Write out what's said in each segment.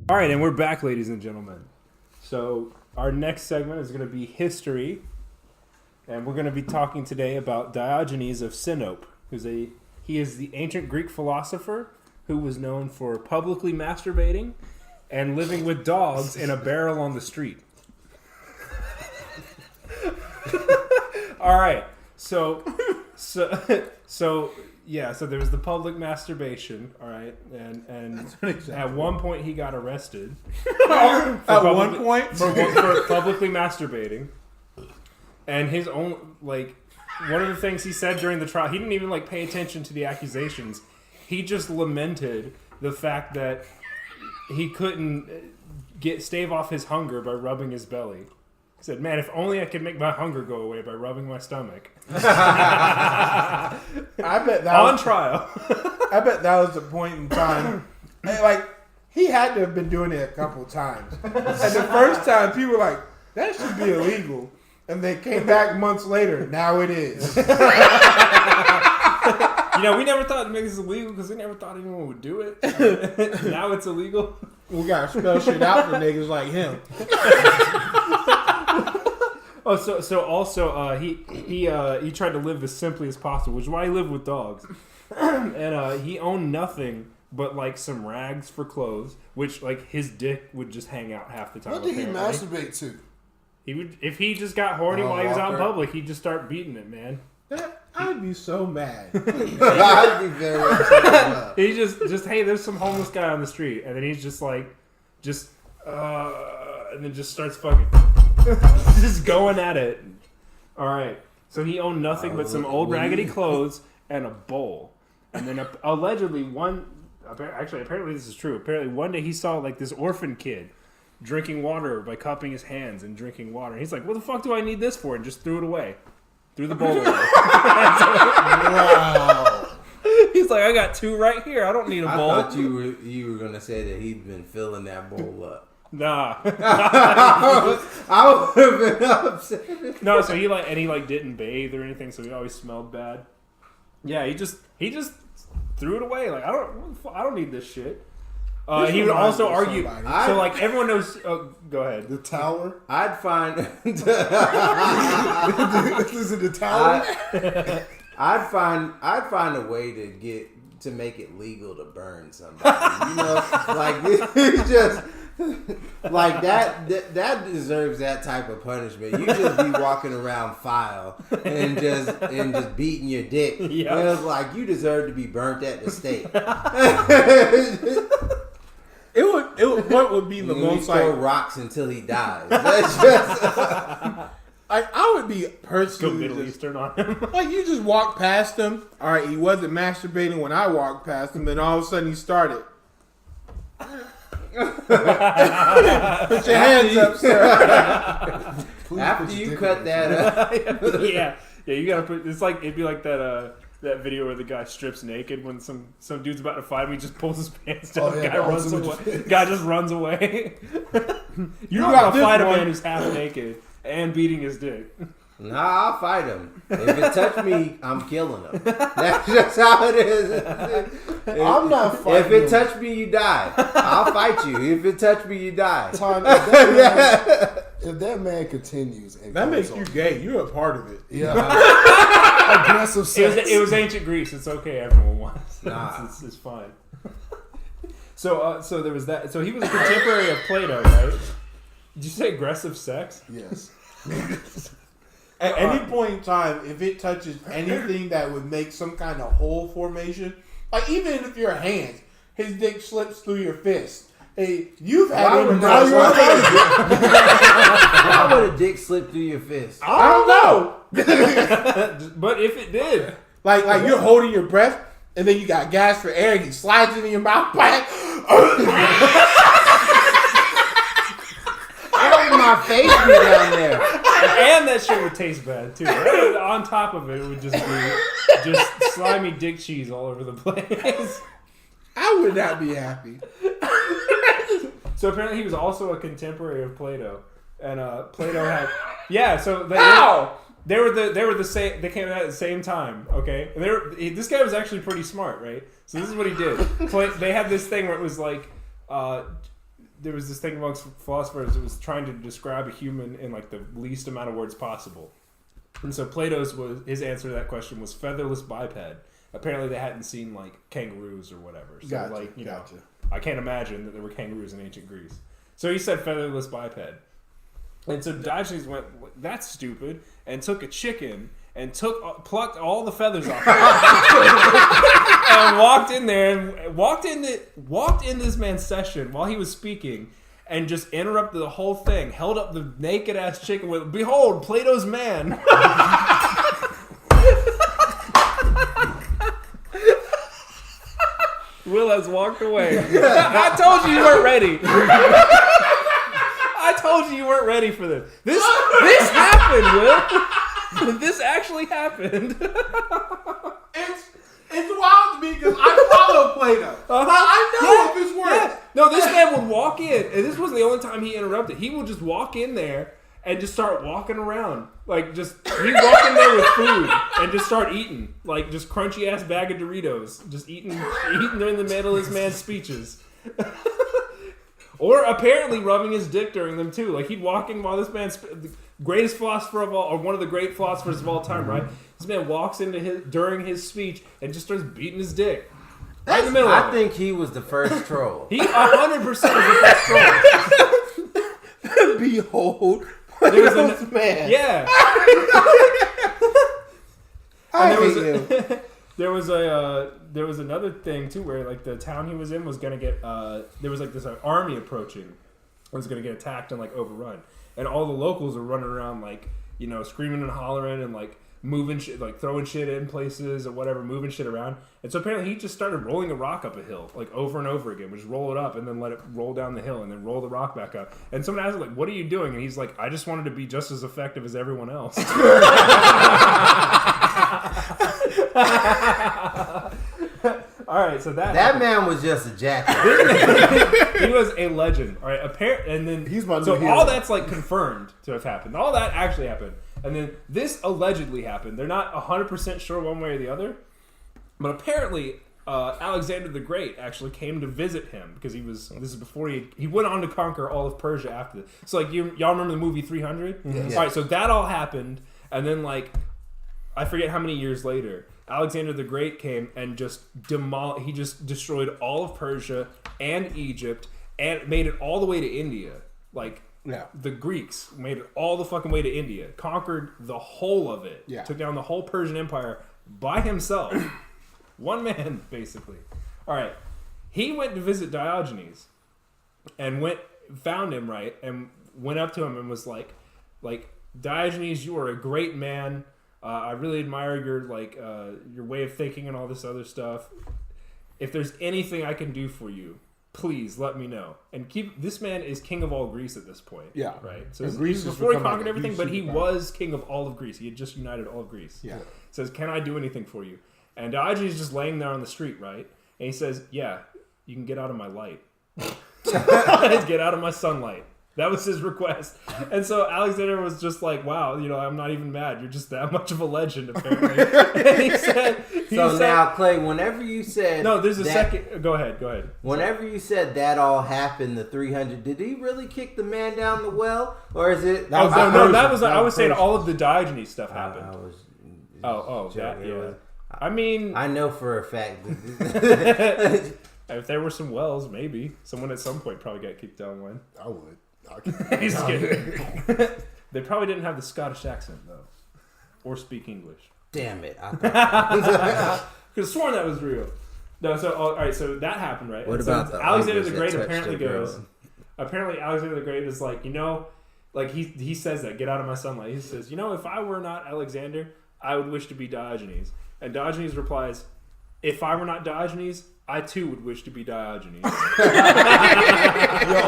All right, and we're back, ladies and gentlemen. So our next segment is going to be history, and we're going to be talking today about Diogenes of Sinope, he is the ancient Greek philosopher who was known for publicly masturbating and living with dogs in a barrel on the street. All right, so there was the public masturbation, all right, and at one point he got arrested. For publicly masturbating, and his own one of the things he said during the trial, he didn't even pay attention to the accusations. He just lamented the fact that he couldn't stave off his hunger by rubbing his belly. He said, "Man, if only I could make my hunger go away by rubbing my stomach." I bet that on trial. I bet that was the point in time. He had to have been doing it a couple times. And the first time, people were like, "That should be illegal." And they came back months later. Now it is. We never thought this was illegal because we never thought anyone would do it. Now it's illegal. We gotta spell shit out for niggas like him. He tried to live as simply as possible, which is why he lived with dogs. And he owned nothing but some rags for clothes, which his dick would just hang out half the time. What did he masturbate to? He would, if he just got horny while he was out in public, he'd just start beating it, man. I'd be so mad. I'd be very upset. He just hey, there's some homeless guy on the street, and then he's just and then just starts fucking just going at it. All right, so he owned nothing but some old raggedy clothes and a bowl, and then apparently this is true. Apparently one day he saw this orphan kid drinking water by cupping his hands and drinking water. And he's like, "What the fuck do I need this for?" And just threw it away. Threw the bowl away. Wow. He's like, "I got two right here. I don't need a bowl." I thought you were gonna say that he'd been filling that bowl up. Nah. I would have been upset. No, so he didn't bathe or anything, so he always smelled bad. Yeah, he just threw it away. I don't need this shit. He would also argue. Everyone knows. Go ahead. The tower. I'd find. Is it the tower? I'd find a way to make it legal to burn somebody. Just that deserves that type of punishment. You just be walking around file and just beating your dick. Yeah. You deserve to be burnt at the stake. What would be the most throw rocks until he dies? That's just I would be personally go Middle Eastern on him. You just walk past him. All right, he wasn't masturbating when I walked past him. Then all of a sudden he started. Put your hands up, sir. After you cut that up, yeah, you gotta put. It'd be like that video where the guy strips naked when some dude's about to fight him. He just pulls his pants down. Guy runs away. Guy just runs away. You gotta fight a man who's half naked and beating his dick. Nah, I'll fight him. If it touch me, I'm killing him. That's just how it is. I'm not fighting. If it touch me, you die. I'll fight you. If it touch me, you die. Tyme, if that man continues, and that makes you gay. You're a part of it. Yeah. Aggressive sex. It was ancient Greece. It's okay. Everyone wants. Nah. It's fine. So there was that. So he was a contemporary of Plato, right? Did you say aggressive sex? Yes. At any point in time, if it touches anything that would make some kind of hole formation, even if your hands, his dick slips through your fist. Hey, you've had Why would a dick slip through your fist? I don't know. But if it did, like you're holding your breath, and then you got gas for air, and he slides it in your mouth. My face be down there, and that shit would taste bad too. On top of it, it would just be slimy dick cheese all over the place. I would not be happy. So apparently, he was also a contemporary of Plato, and Plato had So they were the same. They came out at the same time. Okay, and this guy was actually pretty smart, right? So this is what he did. They had this thing where it was there was this thing amongst philosophers that was trying to describe a human in like the least amount of words possible. And so his answer to that question was featherless biped. Apparently they hadn't seen like kangaroos or whatever. So Gotcha, you know, I can't imagine that there were kangaroos in ancient Greece. So he said featherless biped. And so Diogenes went, that's stupid, and took a chicken and plucked all the feathers off and walked in there and walked in this man's session while he was speaking and just interrupted the whole thing, held up the naked ass chicken with, behold, Plato's man. Will has walked away. I told you weren't ready. I told you weren't ready for this. This happened, Will. This actually happened. It's wild to me because I follow Plato. I know of his work. Yeah. No, this man would walk in, and this wasn't the only time he interrupted. He would just walk in there and just start walking around. Like, just, he'd walk in there with food and just start eating. Like, just crunchy ass bag of Doritos. Just eating during the middle of this man's speeches. Or apparently rubbing his dick during them too. Like, he'd walk in while this man's the greatest philosopher of all, or one of the great philosophers of all time, right? This man walks into during his speech and just starts beating his dick. Right in the middle of it. I think he was the first troll. He 100% was the first troll. Behold, There was Plato's man. Yeah. There was another thing too where like the town he was in was gonna get there was like this army approaching, was gonna get attacked and like overrun, and all the locals were running around like, you know, screaming and hollering and like moving shit, like throwing shit in places or whatever, moving shit around. And so apparently he just started rolling a rock up a hill like over and over again. We just roll it up and then let it roll down the hill and then roll the rock back up. And someone asked him like, "What are you doing?" And he's like, "I just wanted to be just as effective as everyone else." All right, so that man was just a jackass. He was a legend. All right, and then he's my new so hero. all that's like confirmed to have happened. All that actually happened, and then this allegedly happened. They're not 100% sure one way or the other, but apparently Alexander the Great actually came to visit him because this is before he went on to conquer all of Persia after this. So like y'all remember the movie 300? Yes. All right, so that all happened, and then like I forget how many years later, Alexander the Great came and just he just destroyed all of Persia and Egypt and made it all the way to India. Like, the Greeks made it all the fucking way to India, conquered the whole of it, took down the whole Persian Empire by himself. One man, basically. All right. He went to visit Diogenes and found him, right, and went up to him and was like, Diogenes, you are a great man. I really admire your way of thinking and all this other stuff. If there's anything I can do for you, please let me know. And this man is king of all Greece at this point. Yeah. Right? So Greece before he conquered everything, but he was king of all of Greece. He had just united all of Greece. Yeah. Says, "Can I do anything for you?" And Diogenes is just laying there on the street, right? And he says, "Yeah, you can get out of my light. Get out of my sunlight." That was his request. And so Alexander was just like, "Wow, you know, I'm not even mad. You're just that much of a legend, apparently." And he said, now, Clay, whenever you said... No, there's a second... Go ahead. Whenever you said that all happened, the 300, did he really kick the man down the well? Or is it... I was saying all of the Diogenes stuff happened. I mean... I know for a fact that... If there were some wells, maybe. Someone at some point probably got kicked down one. I would. He's kidding. They probably didn't have the Scottish accent though, or speak English. Damn it! I could have sworn that was real. No, so all right, so that happened, right? What about Alexander the Great? Apparently Alexander the Great is like, like he says that, "Get out of my sunlight." He says, "If I were not Alexander, I would wish to be Diogenes." And Diogenes replies, "If I were not Diogenes, I too would wish to be Diogenes." Yo,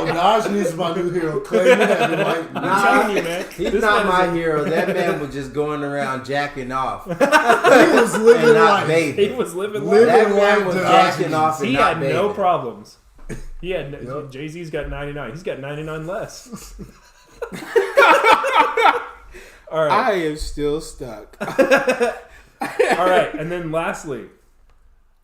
Diogenes is my new hero. Clay, I'm telling you, man. He's not my hero. That man was just going around jacking off. He was living life. He was living life. That man was jacking off and he not had bathing. no problems. He had Jay-Z's got 99. He's got 99 less. All right. I am still stuck. All right, and then lastly,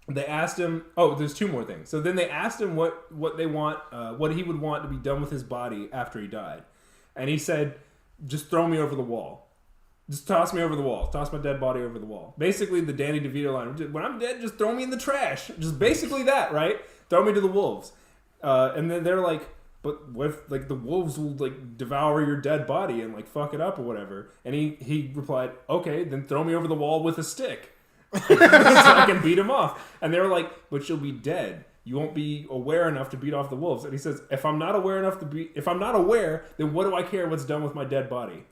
they asked him. Oh, there's two more things. So then they asked him what they want, what he would want to be done with his body after he died, and he said, "Just throw me over the wall. Just toss me over the wall. Toss my dead body over the wall." Basically, the Danny DeVito line: "When I'm dead, just throw me in the trash." Just basically that, right? Throw me to the wolves. And then they're like, "But what if like the wolves will like devour your dead body and like fuck it up or whatever?" And he replied, "Okay, then throw me over the wall with a stick." So I can beat him off. And they were like, "But you'll be dead. You won't be aware enough to beat off the wolves." And he says, if I'm not aware, then what do I care what's done with my dead body?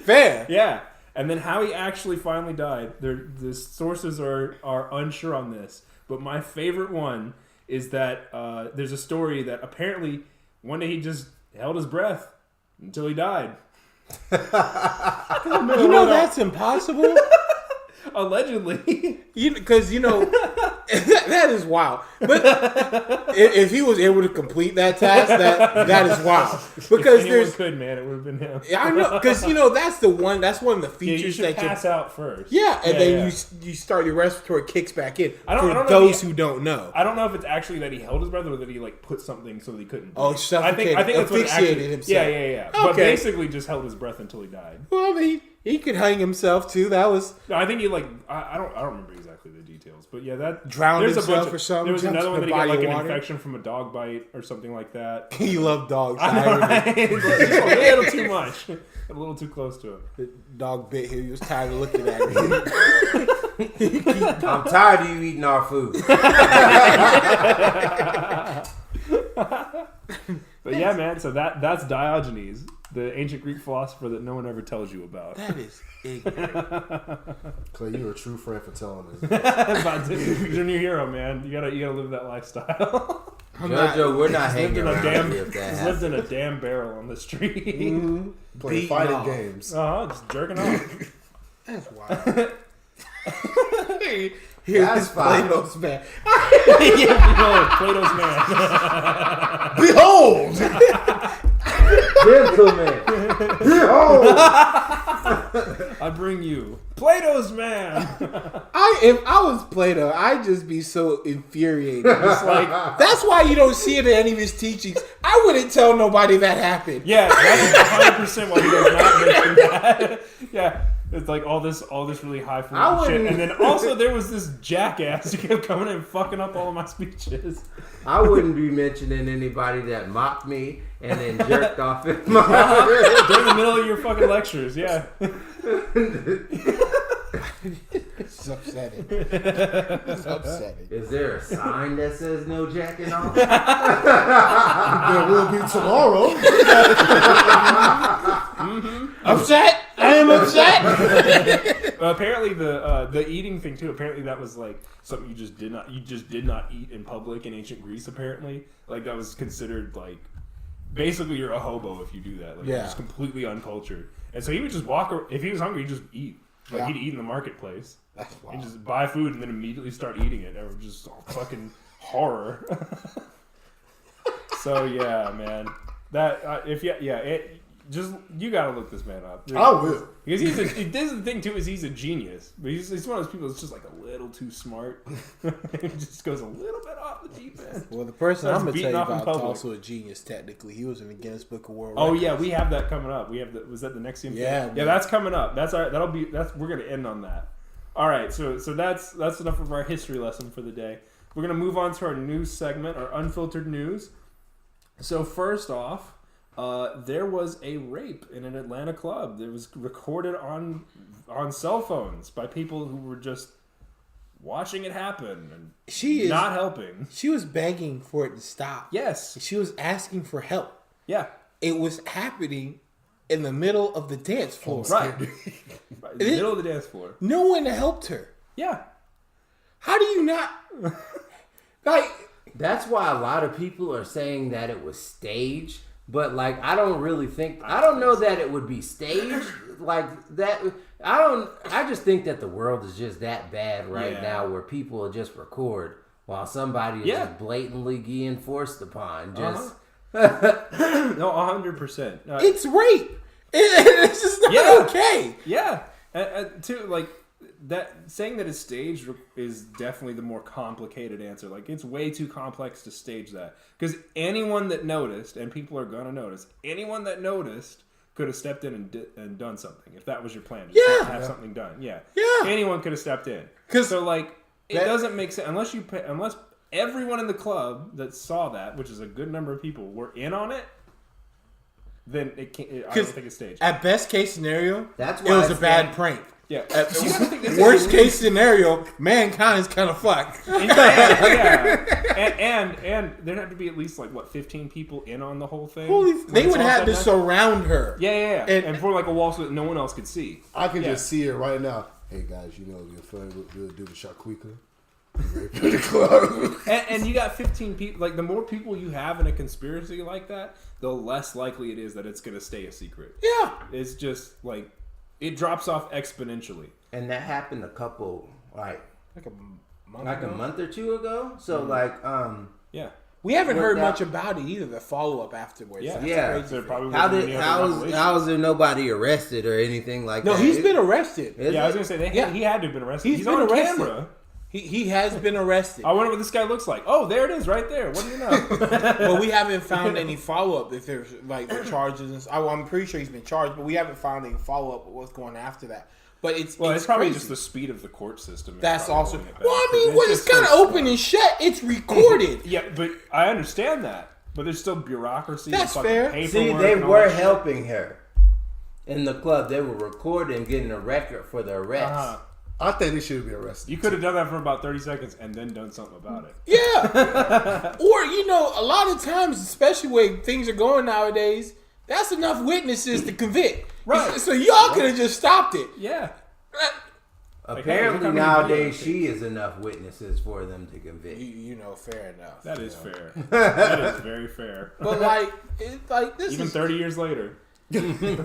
Fair. Yeah. And then how he actually finally died, the sources are unsure on this. But my favorite one is that there's a story that apparently one day he just held his breath until he died. That's impossible. Allegedly. Because that is wild. But if he was able to complete that task, that is wild. Because if anyone could, man, it would have been him. I know, because that's one of the features you should that pass out first. Yeah, and then you start your respiratory kicks back in. I don't know those who don't know. I don't know if it's actually that he held his breath or that he like put something so that he couldn't breathe. Oh, suffocated. I think that's what it actually, himself. Yeah. Okay. But basically just held his breath until he died. Well, I mean, he could hang himself too. That was. No, I think he like I don't remember exactly the details, but yeah, that drowned there's himself a bunch or something. There was another one that he got like an water. infection from a dog bite or something like that. You love dogs. I know, right? A little too much, a little too close to him. The dog bit him. He was tired of looking at him. I'm tired of you eating our food. But yeah, man. So that's Diogenes, the ancient Greek philosopher that no one ever tells you about. That is ignorant. Clay, you're a true friend for telling us. He's your new hero, man. You gotta live that lifestyle. Jojo, we're not hanging around here if that He's happens. lived in a damn barrel on the street. Mm-hmm. Playing fighting games. Just jerking off. That's wild. That's fine. Plato's man. Plato's man. Behold! Gentlemen. Behold! I bring you Plato's man. If I was Plato, I'd just be so infuriated. It's like that's why you don't see it in any of his teachings. I wouldn't tell nobody that happened. Yeah, that's 100% why he does not mention that. Yeah. It's like all this really highfalutin shit. And then also there was this jackass who kept coming in and fucking up all of my speeches. I wouldn't be mentioning anybody that mocked me and then jerked off in my during the middle of your fucking lectures, yeah. It's upsetting. It's upsetting. Is there a sign that says no jacking off? There will be tomorrow. Upset? I am upset. Apparently the eating thing too. Apparently that was like something you just did not eat in public in ancient Greece. Apparently, like that was considered like basically you're a hobo if you do that. Like you're just completely uncultured. And so he would just walk. If he was hungry, he'd just eat. Like he'd eat in the marketplace. That's wild. He'd just buy food and then immediately start eating it. It was just fucking horror. So yeah, man. That you gotta look this man up. I will. Because this is the thing too, is he's a genius. But he's one of those people that's just like a little too smart. He just goes a little bit off the deep end. Well, the person I'm going to tell you beaten off in about is public. also a genius, technically. He was in the Guinness Book of World Oh Records. yeah, we have that coming up. Was that the Nxivm thing? Yeah, Yeah, that's coming up. We're gonna end on that. Alright, so that's enough of our history lesson for the day. We're gonna move on to our news segment, our unfiltered news. So first off, there was a rape in an Atlanta club. It was recorded on cell phones by people who were just watching it happen and not helping. She was begging for it to stop. Yes. She was asking for help. Yeah. It was happening in the middle of the dance floor. Right. In the middle of the dance floor. No one helped her. Yeah. How do you not... like... That's why a lot of people are saying that it was staged. But like, I don't know that it would be staged like that. I just think that the world is just that bad now where people will just record while somebody is just blatantly being forced upon. Just No, 100%. It's rape. It's just not okay. Yeah. Too, like, that saying that it's staged is definitely the more complicated answer. Like, it's way too complex to stage that. Because anyone that noticed, and people are going to notice, anyone that noticed could have stepped in and done something. If that was your plan. Just have something done. Yeah. Anyone could have stepped in. So, like, it doesn't make sense. Unless everyone in the club that saw that, which is a good number of people, were in on it, then I don't think it's staged. At best case senorio, That's it was a bad prank. Yeah. Worst case scenario, mankind is kind of fucked. And there'd have to be at least 15 people in on the whole thing. They would have to surround her. Yeah. And for a wall so that no one else could see. I can just see it right now. Hey guys, your friend will do the shakwika. And you got 15 people. Like, the more people you have in a conspiracy like that, the less likely it is that it's going to stay a secret. Yeah. It's just it drops off exponentially. And that happened a couple a month or two ago. So yeah. We haven't heard much about it either. The follow up afterwards. Yeah. So How is there nobody arrested or anything like that? No, he's been arrested. I was gonna say he had to have been arrested. He's been on arrested. camera. He has been arrested. I wonder what this guy looks like. Oh, there it is, right there. What do you know? But we haven't found any follow up if there's the charges. And I'm pretty sure he's been charged, but we haven't found any follow up with what's going after that. But it's probably crazy. just the speed of the court system. That's also. When it's kind of open and shut, it's recorded. Yeah, but I understand that. But there's still bureaucracy. That's fair. See, they were helping her in the club. They were recording, getting a record for the arrest. I think they should be arrested. You could have done that for about 30 seconds and then done something about it. Yeah. Or, a lot of times, especially when things are going nowadays, that's enough witnesses to convict. Right. So y'all could have just stopped it. Yeah. Apparently nowadays she is enough witnesses for them to convict. Fair enough. That is fair. That is very fair. But this even is 30 years later. And I'm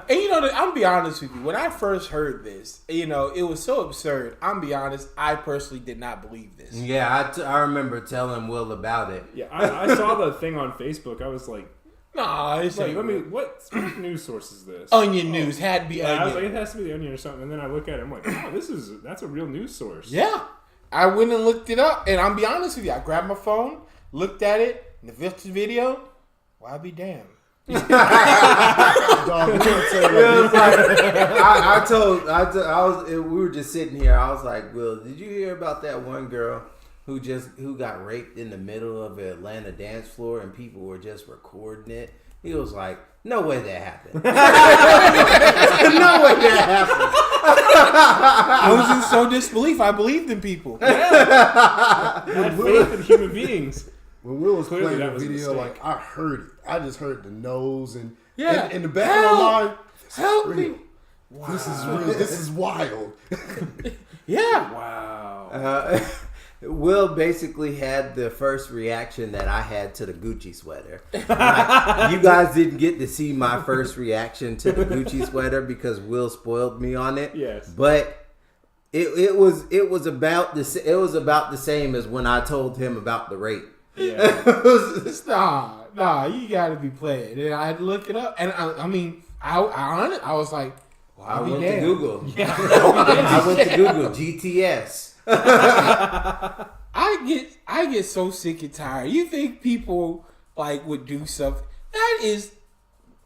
gonna be honest with you. When I first heard this, it was so absurd. I'm gonna be honest. I personally did not believe this. Yeah, I remember telling Will about it. Yeah, I saw the thing on Facebook. I was like, nah, it's what news source is this? Onion News had to be Onion. I was like, it has to be the Onion or something. And then I look at it, I'm like, oh, that's a real news source. Yeah, I went and looked it up, and I'm be honest with you. I grabbed my phone, looked at it, and the video. Well, I'll be damned. Dog, I we were just sitting here. I was like, Will, did you hear about that one girl who got raped in the middle of an Atlanta dance floor and people were just recording it? He was like, no way that happened. No way that happened. I was in so disbelief. I believed in people. Yeah. I had faith in human beings. When Will was Clearly playing the video, I heard it. I just heard the nose and in the back of my mind, help me. Wow. This is real. This is wild. Yeah. Wow. Will basically had the first reaction that I had to the Gucci sweater. You guys didn't get to see my first reaction to the Gucci sweater because Will spoiled me on it. Yes. But it was about the same as when I told him about the rape. Yeah. Nah, you gotta be playing. And I had to look it up, and I was like, well, I went to Google. Yeah. I went to Google GTS. I get so sick and tired. You think people would do something? That is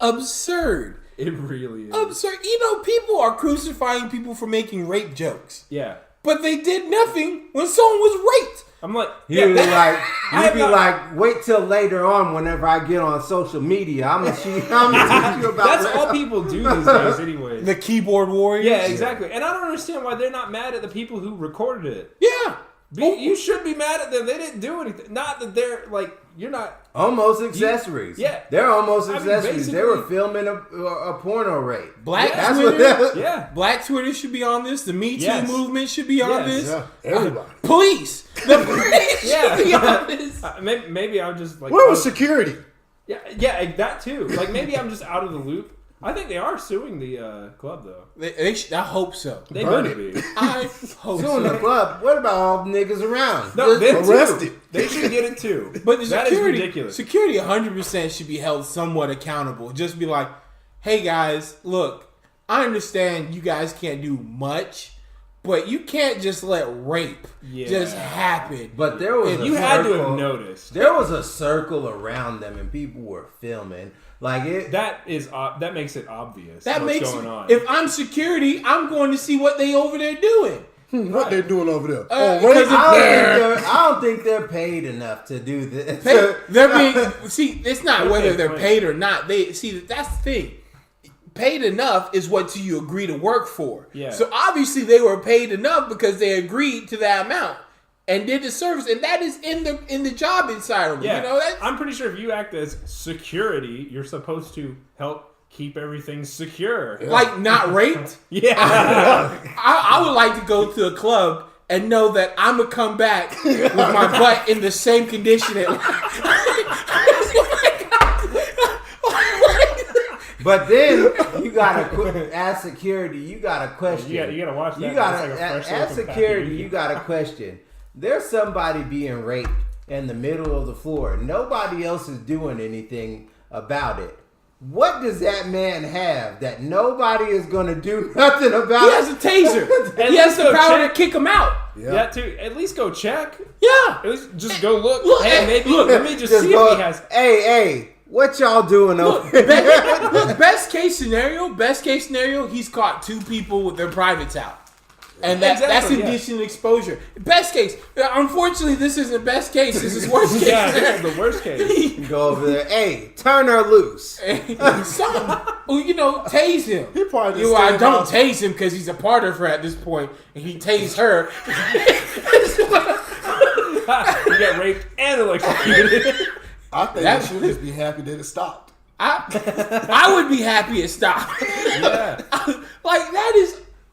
absurd. It really is absurd. People are crucifying people for making rape jokes. Yeah. But they did nothing when someone was raped. I'm like, you'd be like, wait till later on whenever I get on social media. I'm gonna teach you about that's all people do these days anyway. The keyboard warriors. Yeah, exactly. And I don't understand why they're not mad at the people who recorded it. Yeah. You should be mad at them. They didn't do anything. Not that they're you're not. Almost accessories. Yeah. They're almost accessories. They were filming a porno rape. Black Twitter should be on this. The Me Too movement should be on this. Yeah. Everybody. Police. The police should be on this. Maybe I'm just where was security? Yeah, that too. Maybe I'm just out of the loop. I think they are suing the club though. I hope so. They better be. I hope suing the club. What about all the niggas around? No, they're arrested. They should get it too. But the that security, is ridiculous. Security 100% should be held somewhat accountable. Just be like, hey guys, look, I understand you guys can't do much, But you can't just let rape just happen. But there was you had to have noticed. There was a circle around them, and people were filming. Like it. That makes it obvious. That what's makes going on. If I'm security, I'm going to see what they over there doing. What they're doing over there? I don't think they're paid enough to do this. They're being it's not whether they're paid or not. That's the thing. Paid enough is what you agree to work for. Yeah. So obviously they were paid enough because they agreed to that amount and did the service, and that is in the job entitlement. Yeah. You know, I'm pretty sure if you act as security, you're supposed to help keep everything secure. like not raped. Yeah. I would like to go to a club and know that I'm gonna come back with my butt in the same condition. But then you gotta as security, you gotta question. You gotta watch that. You gotta as security, you gotta question. There's somebody being raped in the middle of the floor. Nobody else is doing anything about it. What does that man have that nobody is gonna do nothing about? He has a taser. He has the power to kick him out. Yeah, to at least go check. Yeah. At least just go look. Hey, let me just see if he has. Hey, what y'all doing over here? Best case scenario, he's caught 2 people with their privates out. And that's indecent exposure. Best case. Unfortunately, this isn't best case. This is worst case. Yeah, this is the worst case. You go over there. Hey, turn her loose. Tase him. He probably I don't tase him because he's a part of her at this point, and he tased her. You get raped and electrocuted. I think they should just be happy that it stopped. I would be happy it stopped. Yeah.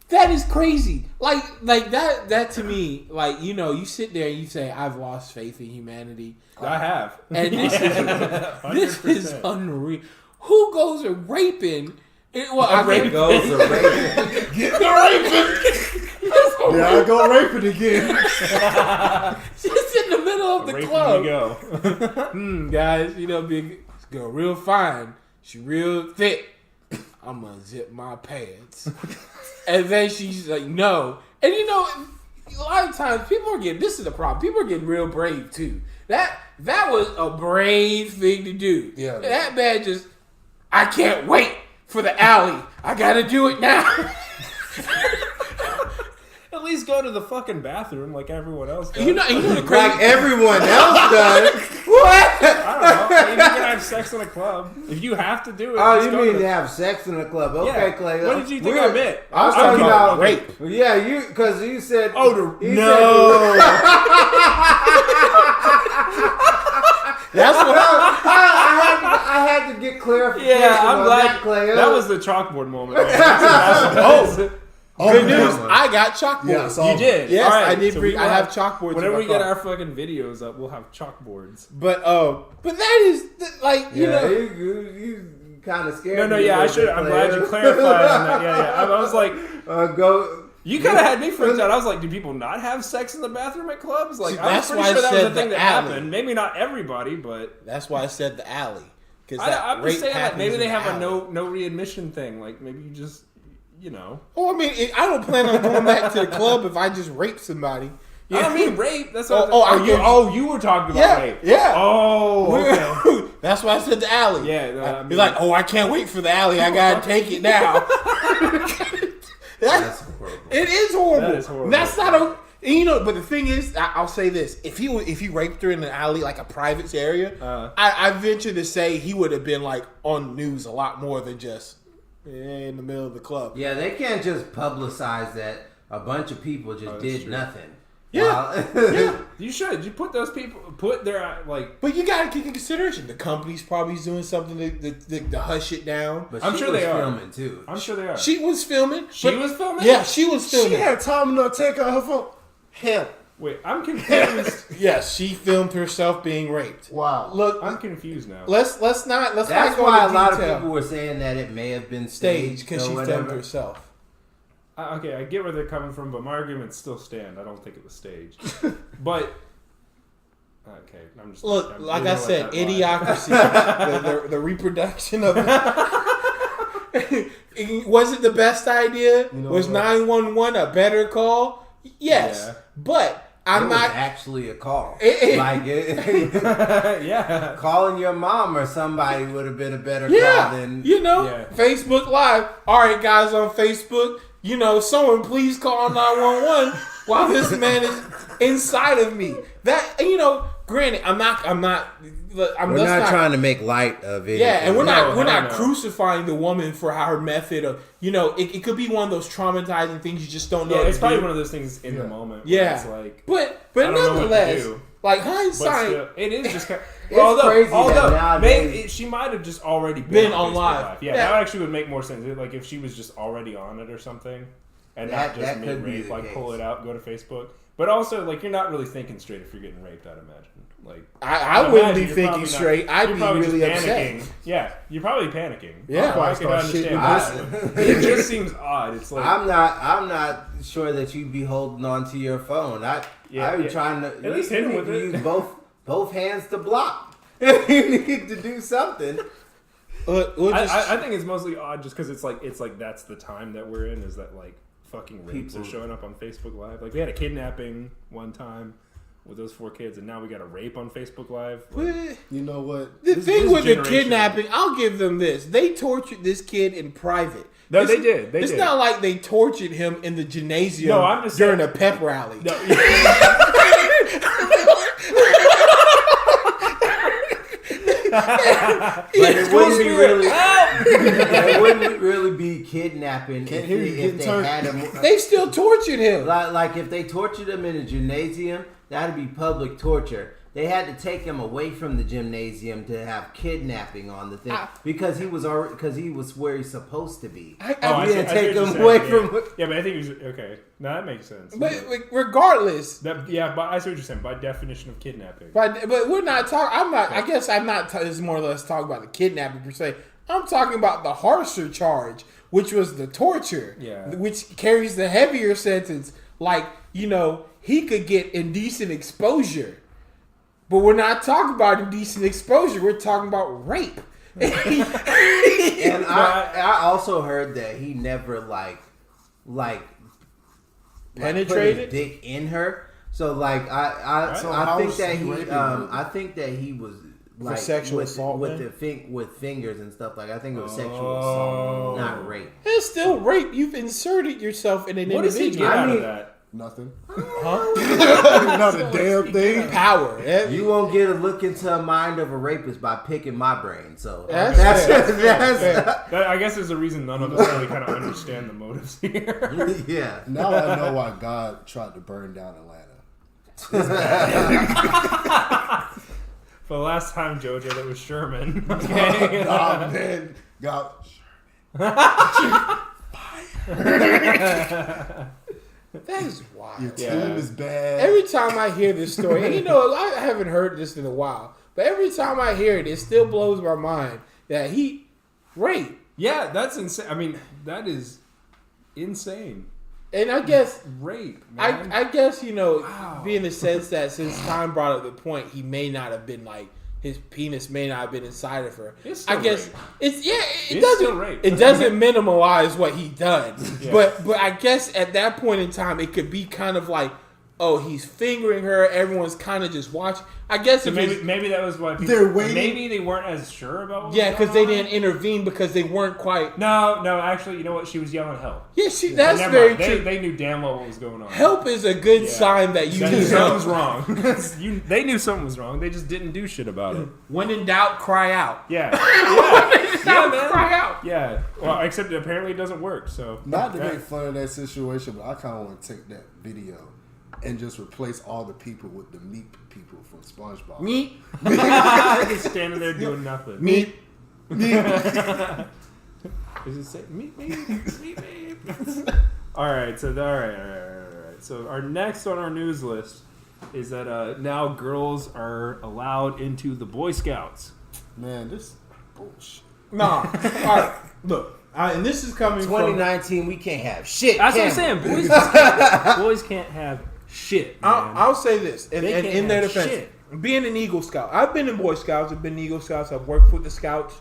That is crazy. Like that to me, you sit there and you say, I've lost faith in humanity. I have. And this is unreal. Who goes a raping? Goes a raping. Get the raping. Yeah, I go raping again. Just in the middle of the club. You go. Guys, this girl real fine. She real thick. I'm gonna zip my pants. And then she's like, no. And a lot of times this is the problem. People are getting real brave too. That was a brave thing to do. Yeah. That man I can't wait for the alley. I gotta do it now. At least go to the fucking bathroom like everyone else does. The crazy. Like everyone else does. What? I don't know. You can have sex in a club. If you have to do it. Oh, you mean to have sex in a club? Okay, Yeah. Clay. What did you think I meant? I was talking about rape. Yeah, because you said. No. That's what I had to get clarification. Yeah, I'm glad. That, Clay. That was the chalkboard moment. Good news. I got chalkboard. Yeah, so You did. Yes, All right, I did. so I have chalkboards. Whenever in we my get car. our fucking videos up, we'll have chalkboards. But that is you kind of scared. No, me yeah, I should. I'm glad you clarified on that. Yeah. I was like, go. you kind of had me freaked out. I was like, do people not have sex in the bathroom at clubs? Like, See, I was that's pretty why sure I that was said a thing the that alley. happened. Maybe not everybody, but That's why I said the alley. I'm just saying that maybe they have a no readmission thing. Like maybe you just. Oh, I mean, I don't plan on going back to the club if I just rape somebody. I don't mean rape. That's you were talking about rape. Yeah. Oh, okay. That's why I said the alley. Yeah. He's like, I can't wait for the alley. I gotta take it now. That's horrible. It is horrible. That is horrible. That's not a. But the thing is, I'll say this: if he raped her in an alley, like a private area, I venture to say he would have been like on news a lot more than just in the middle of the club. Yeah, they can't just publicize that a bunch of people just did nothing. Yeah. Yeah. You should. You put those people, put their, like... But you got to take into consideration, the company's probably doing something to hush it down. But I'm she sure was they are. filming too. I'm sure they are. She was filming. She was filming? Yeah, she was filming. She had time enough to take out her phone. Hell. Wait, I'm confused. Yes, she filmed herself being raped. Wow. Look, I'm confused now. let's not That's go why into a lot detail. of people were saying that it may have been Staged because she or filmed whatever. herself. Okay, I get where they're coming from, but my arguments still stand. I don't think it was staged. But... Okay, I'm just... Look, I'm like gonna I let said, that lie. idiocracy, the reproduction of it. Was it the best idea? You know Was what? 911 a better call? Yes, Yeah. but I'm it was not. actually a call. Yeah. Calling your mom or somebody would have been a better Yeah, call than Yeah. Facebook Live. All right, guys on Facebook, someone please call 911 while this man is inside of me. That granted, I'm not. we're not trying to make light of it. Yeah, and we're not no. crucifying the woman for her method of it could be one of those traumatizing things you just don't know. Yeah, to it's probably do. one of those things in the moment. Yeah, It's like, but I don't know what to nonetheless, do. like but hindsight, still, it is just kind of, It's crazy that although nowadays- maybe she might have just already Been on on Facebook live. Yeah, Yeah. that actually would make more sense. Like if she was just already on it or something, and That- not just that could be mid-rape, the like case. pull it out, go to Facebook. But also, like you're not really thinking straight if you're getting raped. I'd imagine. Like I I'd wouldn't be imagine you're thinking probably not- straight. I'd you're be probably really just upset. panicking. Yeah, you're probably panicking. Yeah. So I can Start shitting understand. the That. It just seems odd. It's like I'm not sure that you'd be holding on to your phone. I'm trying to At least hit him you with need to it. use both hands to block. You need to do something. I think it's mostly odd just because it's like that's the time that we're in. Is that like fucking rapes are showing up on Facebook Live? Like we had a kidnapping one time with those 4 kids, and now we got a rape on Facebook Live. Like, You know what? The thing with the generation- kidnapping, I'll give them this: they tortured this kid in private. No, they did. They it's did. not like they tortured him in the gymnasium No, I'm just during saying- a pep rally. no, But it wouldn't be really. It wouldn't really be kidnapping Can't if hear you they getting turned. had him. They still tortured him. Like if they tortured him in a gymnasium, that'd be public torture. They had to take him away from the gymnasium to have kidnapping on the thing because he was where he's supposed to be. I You see- didn't I see take what you're him saying, away yeah. from. Yeah, but I think it was okay. No, that makes sense. But like, regardless, But I see what you're saying. By definition of kidnapping. but we're not talking. I'm not. I guess I'm not. This is more or less talking about the kidnapping per se. I'm talking about the harsher charge, which was the torture. Yeah. Which carries the heavier sentence. Like he could get indecent exposure. But we're not talking about indecent exposure. We're talking about rape. And I also heard that he never like Penetrated? put his dick in her. So like So I how think is that he he raping her? I think that he was like sexual with, assault, with man? with fingers and stuff. Like I think it was sexual assault, not rape. It's still rape. You've inserted yourself in an What does he individual. get I out mean- of that? Nothing. Huh? Not a damn thing. Power. You won't get a look into a mind of a rapist by picking my brain. So That's fair. That, I guess there's a reason none of us really kind of understand the motives here. yeah. Now I know why God tried to burn down Atlanta. For the last time, Jojo, that was Sherman. Okay. God, man. God. That is wild. Your team Yeah. is bad. Every time I hear this story, and I haven't heard this in a while, but every time I hear it, it still blows my mind that he raped. Yeah, that's insane. I mean, that is insane. And I guess Rape, man. I guess Wow. be in the sense that since Tyme brought up the point, he may not have been like his penis may not have been inside of her. It's still I guess rape. it's it It's doesn't still rape. it doesn't minimalize what he done. Yeah. But I guess at that point in time, it could be kind of like, oh, he's fingering her. Everyone's kind of just watching. I guess So if maybe it's- maybe that was why people, They're waiting. Maybe they weren't as sure about what yeah, was because they going on. didn't intervene because they weren't quite. No, actually, you know what? She was yelling help. Yeah, that's Never very mind. true. They knew damn well what was going on. Help is a good Yeah. sign that you That need something help. was wrong. They knew something was wrong. They just didn't do shit about it. When in doubt, cry out. Yeah. Yeah, man. Cry out. Yeah. Well, except apparently it doesn't work. So Not to Yeah. make fun of that situation, but I kind of want to take that video and just replace all the people with the meat people from SpongeBob. Meat. just standing there doing nothing. Meat. Does it say meat? All right. So all right. So our next on our news list is that now girls are allowed into the Boy Scouts. Man, this bullshit. Nah. All right. Look. And this is coming from. 2019, we can't have shit. That's what I'm can we? saying. Boys can't have shit. Man. I'll say this, and They can't in their have defense, shit. being an Eagle Scout, I've been in Boy Scouts, I've been in Eagle Scouts, I've worked with the Scouts,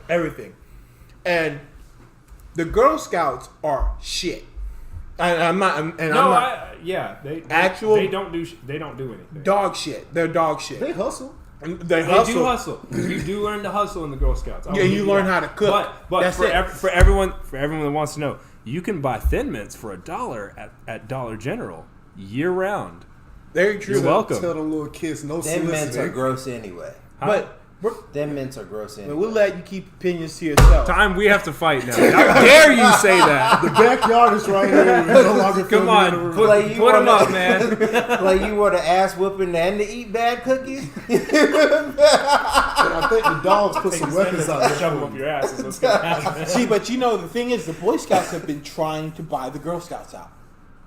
everything, and The Girl Scouts are shit. I'm not. They don't do anything. Dog shit. They're dog shit. They hustle. They do hustle. You do learn to hustle in the Girl Scouts. Yeah, you learn how to cook. But for everyone that wants to know, you can buy Thin Mints for $1 at Dollar General year round. Very true. You're welcome. Tell them little kids no Thin Mints soliciting. are gross anyway. But Thin Mints are gross anyway. we'll let you keep opinions to yourself. Time, we have to fight now. How dare you say that? The backyard is right here. You no longer Come on, put them up, man. Like you want to ass whooping and to eat bad cookies? And I think the dogs put some weapons out there. Shove them up your ass is what's going to happen. See, but the thing is, the Boy Scouts have been trying to buy the Girl Scouts out.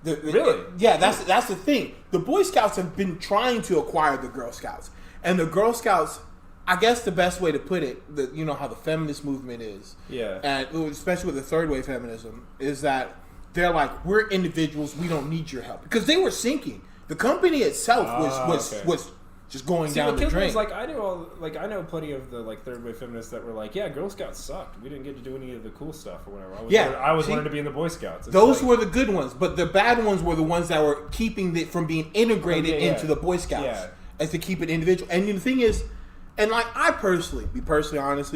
Really? Yeah, that's the thing. The Boy Scouts have been trying to acquire the Girl Scouts, and the Girl Scouts. I guess the best way to put it, you know how the feminist movement is, and especially with the third wave feminism, is that they're like, we're individuals, we don't need your help, because they were sinking. The company itself was just going down the drain. Like I know plenty of the third wave feminists that were like, yeah, Girl Scouts sucked. We didn't get to do any of the cool stuff or whatever. I wanted to be in the Boy Scouts. Those were the good ones, but the bad ones were the ones that were keeping it from being integrated into the Boy Scouts, as to keep it individual. And the thing is. And I personally, perfectly honest,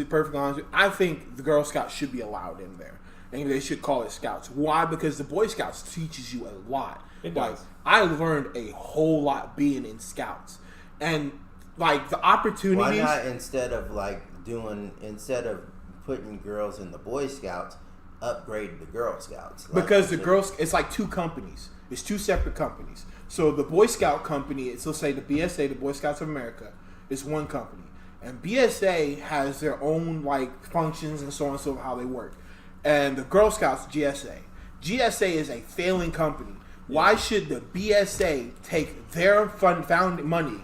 I think the Girl Scouts should be allowed in there. And they should call it Scouts. Why? Because the Boy Scouts teaches you a lot. It does. I learned a whole lot being in Scouts. And the opportunities. Why not instead of putting girls in the Boy Scouts, upgrade the Girl Scouts? Because it's like two companies. It's two separate companies. So the Boy Scout company, let's say the BSA, the Boy Scouts of America, is one company. And BSA has their own functions and so on and so how they work. And the Girl Scouts, GSA. GSA is a failing company. Why should the BSA take their found money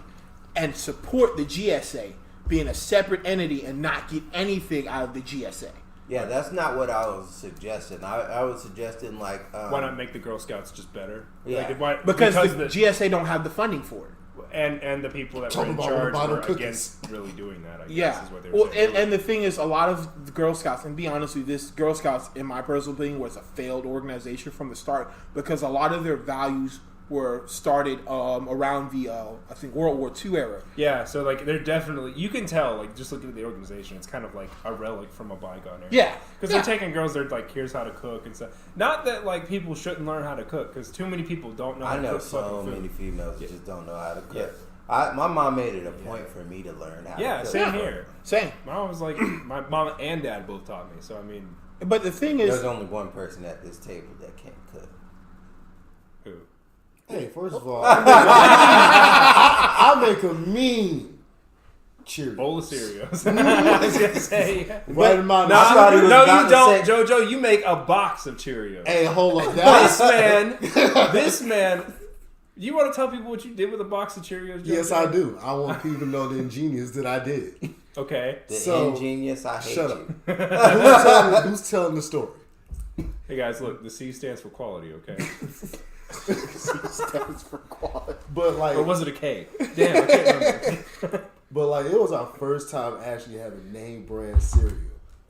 and support the GSA being a separate entity and not get anything out of the GSA? Yeah, that's not what I was suggesting. I was suggesting why not make the Girl Scouts just better? Yeah. Because the GSA don't have the funding for it. And the people that were in charge were against really doing that, I guess, is what they were saying. And the thing is, a lot of the Girl Scouts, and be honest with you, this Girl Scouts, in my personal opinion, was a failed organization from the start because a lot of their values were started around the, I think, World War II era. Yeah, so they're definitely, you can tell, just looking at the organization, it's kind of like a relic from a bygone era. Yeah. Because they're taking girls, they're here's how to cook and stuff. Not that people shouldn't learn how to cook, because too many people don't know how to cook. I know so many females that just don't know how to cook. Yeah. My mom made it a point for me to learn how to cook. Yeah, same here. Same. My mom was my mom and dad both taught me, so I mean. But the thing is. There's only one person at this table that can't cook. Who? Hey, first of all, I make a mean Cheerios. Bowl of Cheerios. I was going to say. Right in my no, you don't, Jojo. You make a box of Cheerios. Hey, hold on. This man. You want to tell people what you did with a box of Cheerios, Jojo? Yes, I do. I want people to know the ingenious that I did. Okay. Ingenious, I hate shut you. up. Who's telling the story? Hey, guys, look. The C stands for quality, okay? Stands for quality. But or was it a K? Damn, I can't remember. But it was our first time actually having name brand cereal,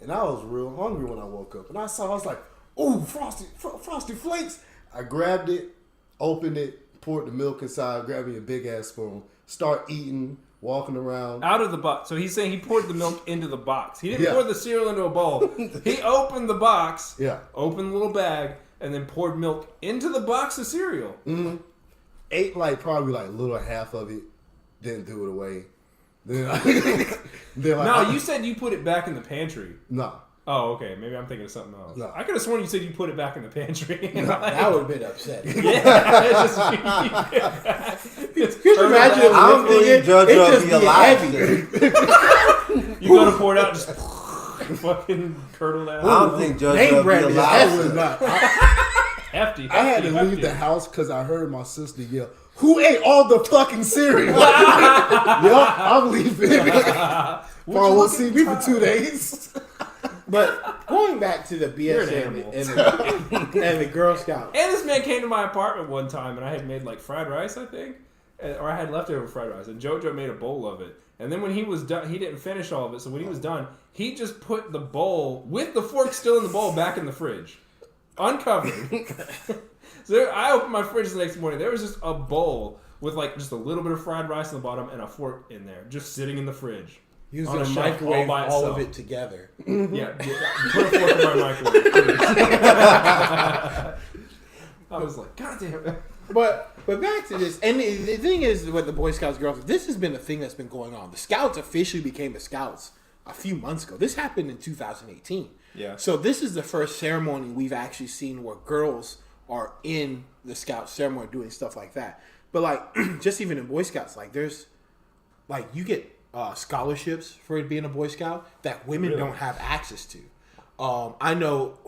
and I was real hungry when I woke up, and I was like, "Ooh, Frosty Flakes!" I grabbed it, opened it, poured the milk inside, grabbed me a big ass spoon, start eating, walking around out of the box. So he's saying he poured the milk into the box. He didn't pour the cereal into a bowl. He opened the box, opened the little bag, and then poured milk into the box of cereal. Mm-hmm. Ate probably a little half of it, didn't throw it away. No, you said you put it back in the pantry. No. Oh, okay. Maybe I'm thinking of something else. No. I could have sworn you said you put it back in the pantry. No, that would have been upsetting. Could you imagine? I don't believe JoJo be alive. You go to pour it out, just fucking curdle out. I don't think JoJo be alive. Hefty. I had to leave the house because I heard my sister yell, "Who ate all the fucking cereal?" Yup, I'm leaving. Probably won't see me for 2 days. But going back to the BSA and the Girl Scout. And this man came to my apartment one time and I had made fried rice, I think. or I had leftover fried rice, and Jojo made a bowl of it. And then when he was done, he didn't finish all of it. So when he was done, he just put the bowl with the fork still in the bowl back in the fridge, uncovered. So I opened my fridge the next morning. There was just a bowl with like just a little bit of fried rice on the bottom and a fork in there, just sitting in the fridge. He was on going a to shelf microwave by all itself. of it together. Yeah, put a fork in my microwave, please. I was like, God damn it. But back to this, and the thing is with the Boy Scouts girls, this has been a thing that's been going on. The Scouts officially became the Scouts a few months ago. This happened in 2018. Yeah. So this is the first ceremony we've actually seen where girls are in the Scout ceremony doing stuff like that. But like, just even in Boy Scouts, like there's, like you get scholarships for being a Boy Scout that women don't have access to. I know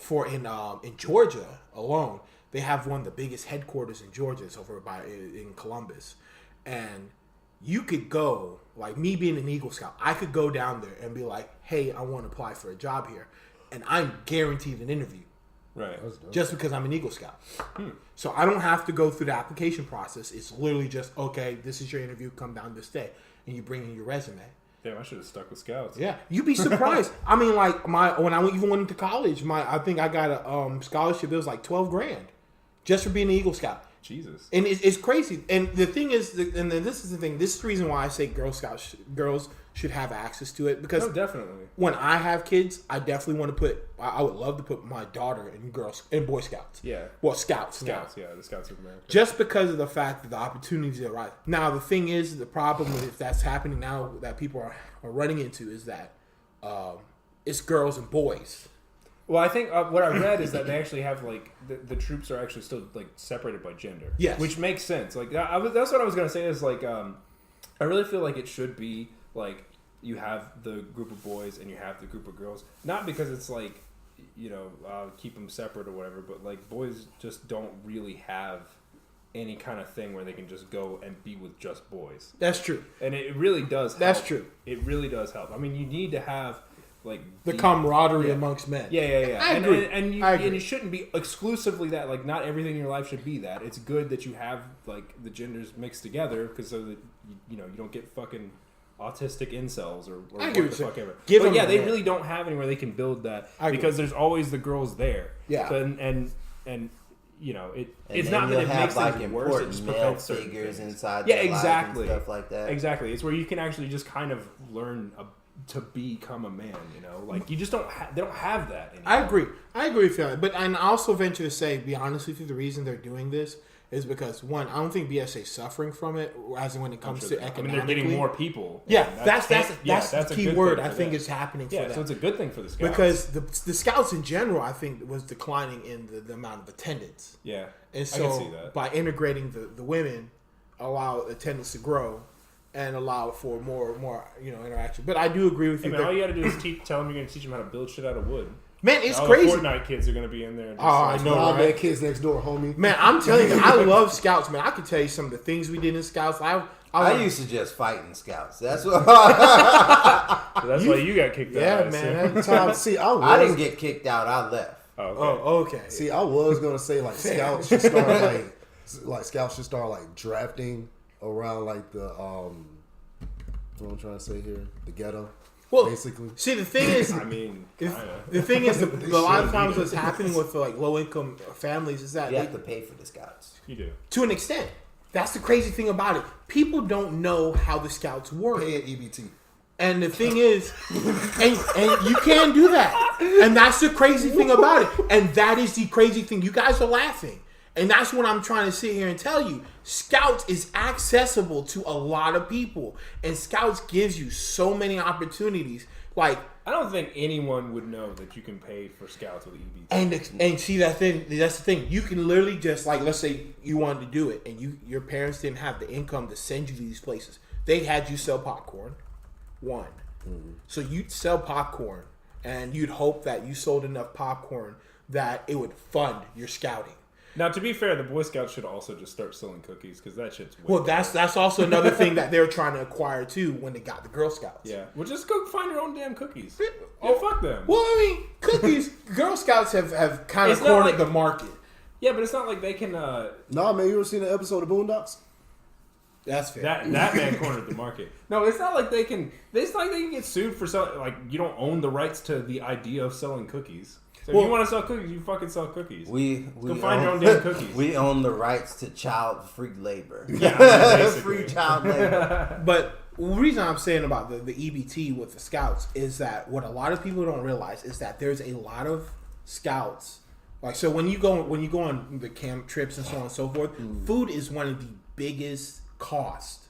in Georgia alone, they have one of the biggest headquarters in Georgia. It's over in Columbus. And you could go, like me being an Eagle Scout, I could go down there and be like, hey, I want to apply for a job here. And I'm guaranteed an interview. Right. Just because I'm an Eagle Scout. So I don't have to go through the application process. It's literally just, okay, this is your interview, come down this day. And you bring in your resume. Damn, I should have stuck with Scouts. Yeah, you'd be surprised. I mean, like when I even went into college, I think I got a scholarship. It was like $12,000 just for being an Eagle Scout. Jesus, and it's crazy. And the thing is, and then this is the thing. This is the reason why I say girls should have access to it, because definitely. When I have kids, I definitely want to put. I would love to put my daughter in Boy Scouts. Yeah. Well, Scouts. Yeah, the Scouts of America. Just because of the fact that the opportunities are right. Now, the thing is, the problem with if that's happening now that people are running into is that it's girls and boys. Well, I think what I read is that they actually have like the troops are actually still like separated by gender. Yes, which makes sense. Like that's what I was gonna say. Is like I really feel like it should be like you have the group of boys and you have the group of girls. Not because it's like keep them separate or whatever, but like boys just don't really have any kind of thing where they can just go and be with just boys. That's true, and it really does help. That's true. It really does help. I mean, you need to have like the camaraderie amongst men. Yeah. I agree. And you shouldn't be exclusively that. Like, not everything in your life should be that. It's good that you have like the genders mixed together, because so that you don't get fucking autistic incels or what the fuck ever. But yeah, they really don't have anywhere they can build that, because there's always the girls there. Yeah. So, and it's not that it makes like things worse. It just male prevents certain figures things. inside. Yeah, their exactly. lives and stuff like that. Exactly. It's where you can actually just kind of learn to become a man, like you just they don't have that anymore. I agree with you, but I also venture to say, be honest with you, the reason they're doing this is because, one, I don't think BSA is suffering from it, as in when it comes to economically. I mean, they're getting more people. Yeah, that's the key word I think is happening for them. Yeah, so it's a good thing for the Scouts. Because the Scouts in general, I think, was declining in the amount of attendance. Yeah, and so I can see that. By integrating the women, allow attendance to grow and allow for more interaction. But I do agree with you. Man, all you got to do is tell them you're going to teach them how to build shit out of wood. Man, it's all crazy. The Fortnite kids are going to be in there. I know, all right? that kids next door, homie. Man, I'm telling you, I love Scouts, man. I can tell you some of the things we did in Scouts. I used to just fight in Scouts. That's what. That's why you got kicked out. Yeah, man. That time, see, I didn't get kicked out. I left. Oh, okay. Oh, okay. See, I was gonna say like Scouts should start Scouts should start like drafting around like the what I'm trying to say here, the ghetto. Well, basically. See, the thing is, I mean, the thing is, a lot of times what's happening with like low income families is that you have to pay for the Scouts. You do, to an extent. That's the crazy thing about it. People don't know how the Scouts work. Paying EBT. And the thing is, and you can do that. And that's the crazy thing about it. And that is the crazy thing. You guys are laughing. And that's what I'm trying to sit here and tell you. Scouts is accessible to a lot of people. And Scouts gives you so many opportunities. Like, I don't think anyone would know that you can pay for Scouts with EBT. And see that's the thing. You can literally just, like, let's say you wanted to do it and your parents didn't have the income to send you to these places. They had you sell popcorn. One. Mm-hmm. So you'd sell popcorn and you'd hope that you sold enough popcorn that it would fund your scouting. Now, to be fair, the Boy Scouts should also just start selling cookies, because that shit's way well, that's also another thing that they're trying to acquire too when they got the Girl Scouts. Yeah, well, just go find your own damn cookies. Yeah, fuck them. Well, I mean, cookies. Girl Scouts have kind of cornered the market. Yeah, but it's not like they can. Nah, man, you ever seen an episode of Boondocks? That's fair. That man cornered the market. No, it's not like they can. It's like they can get sued for selling. Like you don't own the rights to the idea of selling cookies. So if you want to sell cookies, you fucking sell cookies. We go find your own damn cookies. We own the rights to child-free labor. Yeah, free child labor. But the reason I'm saying about the EBT with the scouts is that what a lot of people don't realize is that there's a lot of scouts. Like, so when you go on the camp trips and so on and so forth, food is one of the biggest costs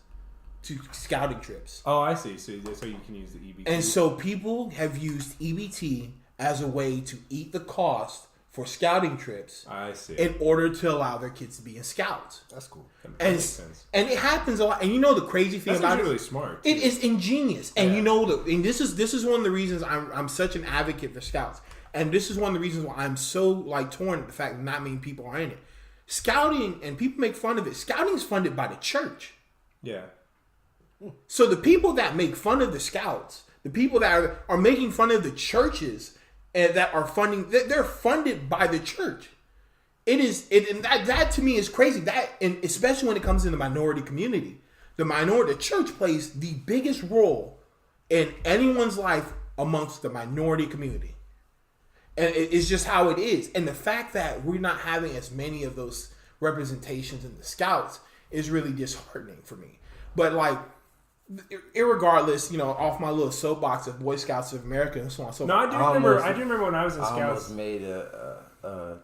to scouting trips. Oh, I see. So you can use the EBT. And so people have used EBT as a way to eat the cost for scouting trips. I see. In order to allow their kids to be in scouts. That's cool. That makes sense. And it happens a lot. And you know the crazy thing about really it? smart. It is ingenious. And you know and this is one of the reasons I'm such an advocate for scouts. And this is one of the reasons why I'm so torn at the fact that not many people are in it. Scouting, and people make fun of it, scouting is funded by the church. Yeah. So the people that make fun of the scouts, the people that are making fun of the churches and that are funding, they're funded by the church. And that to me is crazy. And especially when it comes in the minority community, the church plays the biggest role in anyone's life amongst the minority community. And it's just how it is. And the fact that we're not having as many of those representations in the scouts is really disheartening for me. But irregardless, off my little soapbox of Boy Scouts of America and so on and so forth. No, I do remember when I was in Scouts. I almost made a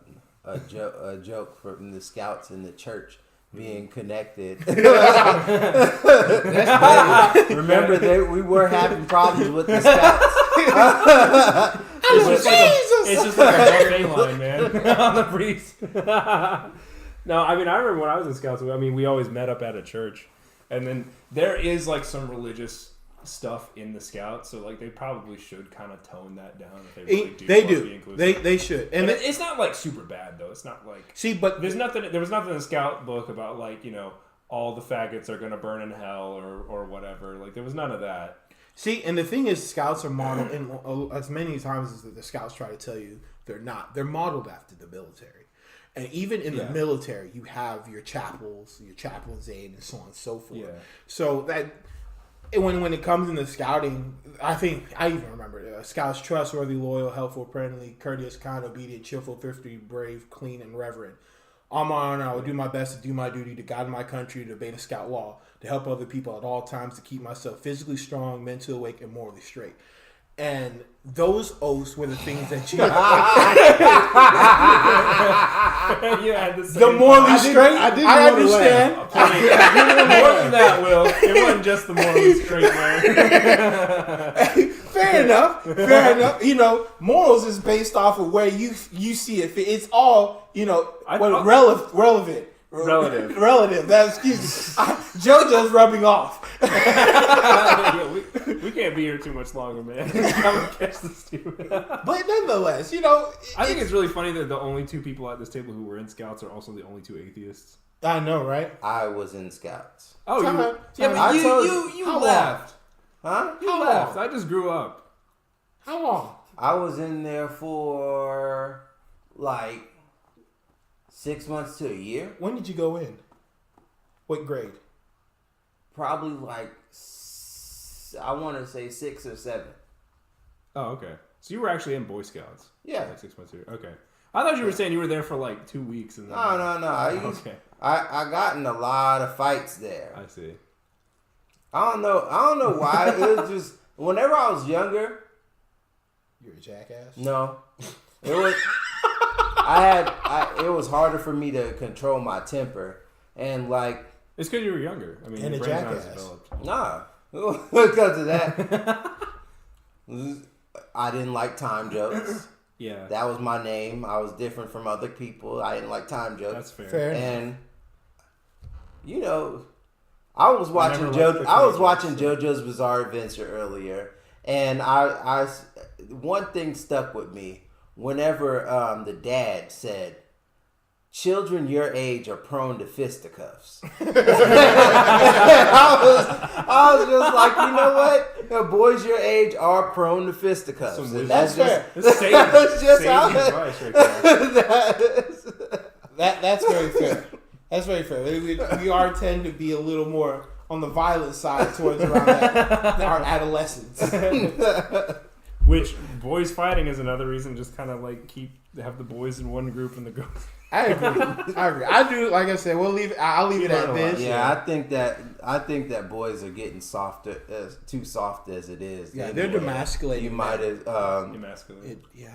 joke from the Scouts in the church being connected. Remember, we were having problems with the Scouts. It's just like a buffet line, man, on the breeze. No, I mean, I remember when I was in Scouts, we always met up at a church. And then there is some religious stuff in the Scouts, so they probably should kind of tone that down if they really do. They do. They should. And it's not super bad though. It's not but there was nothing in the Scout book about all the faggots are gonna burn in hell or whatever. There was none of that. See, and the thing is, Scouts are modeled, and as many times as the Scouts try to tell you, they're not. They're modeled after the military. And even in the military, you have your chapels, your chaplain's aid, and so on and so forth. Yeah. So that when it comes into scouting, I even remember Scouts trustworthy, loyal, helpful, friendly, courteous, kind, obedient, cheerful, thrifty, brave, clean, and reverent. On my honor, I will do my best to do my duty to guide my country, to obey the Scout law, to help other people at all times, to keep myself physically strong, mentally awake, and morally straight. And those oaths were the things that you... the morally straight, I understand. More than that, Will. It wasn't just the morally straight, man. Fair enough. Morals is based off of where you see it. It's all, relevant. Relative. Excuse me. JoJo's rubbing off. We can't be here too much longer, man. I'm gonna catch this too. But nonetheless, I think it's really funny that the only two people at this table who were in Scouts are also the only two atheists. I know, right? I was in Scouts. Oh, but you left. Huh? You left. I just grew up. How long? I was in there for 6 months to a year. When did you go in? What grade? Probably I want to say 6 or 7. Oh, okay. So you were actually in Boy Scouts. Yeah. 6 months a year. Okay. I thought you were saying you were there for 2 weeks. And then No. Okay. I got in a lot of fights there. I see. I don't know why. It was just whenever I was younger. You're a jackass? No. It was it was harder for me to control my temper. And it's because you were younger. I mean, and your brain's not as developed. Nah. Because of that. I didn't like time jokes. Yeah. That was my name. I was different from other people. I didn't like time jokes. That's fair. Fair. And I was watching JoJo's Bizarre Adventure earlier, and I one thing stuck with me. Whenever the dad said, "Children your age are prone to fisticuffs," I was just like, you know what? Boys your age are prone to fisticuffs. That's fair. That's just how advice right there. That's very fair. That's very fair. We are tend to be a little more on the violent side towards around our adolescence. Which boys fighting is another reason. Just kind of like have the boys in one group and the girls. I agree. I do. Like I said, I'll leave it at this. Yeah, I think that boys are getting softer, too soft as it is. Yeah, they're demasculating. You might have Emasculated. Yeah. I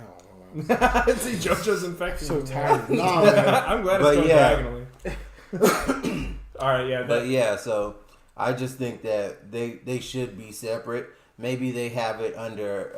don't know. See, Jojo's infected. So tired. Nah, man. I'm glad it's going diagonally. All right, yeah. But yeah, so I just think that they should be separate. Maybe they have it under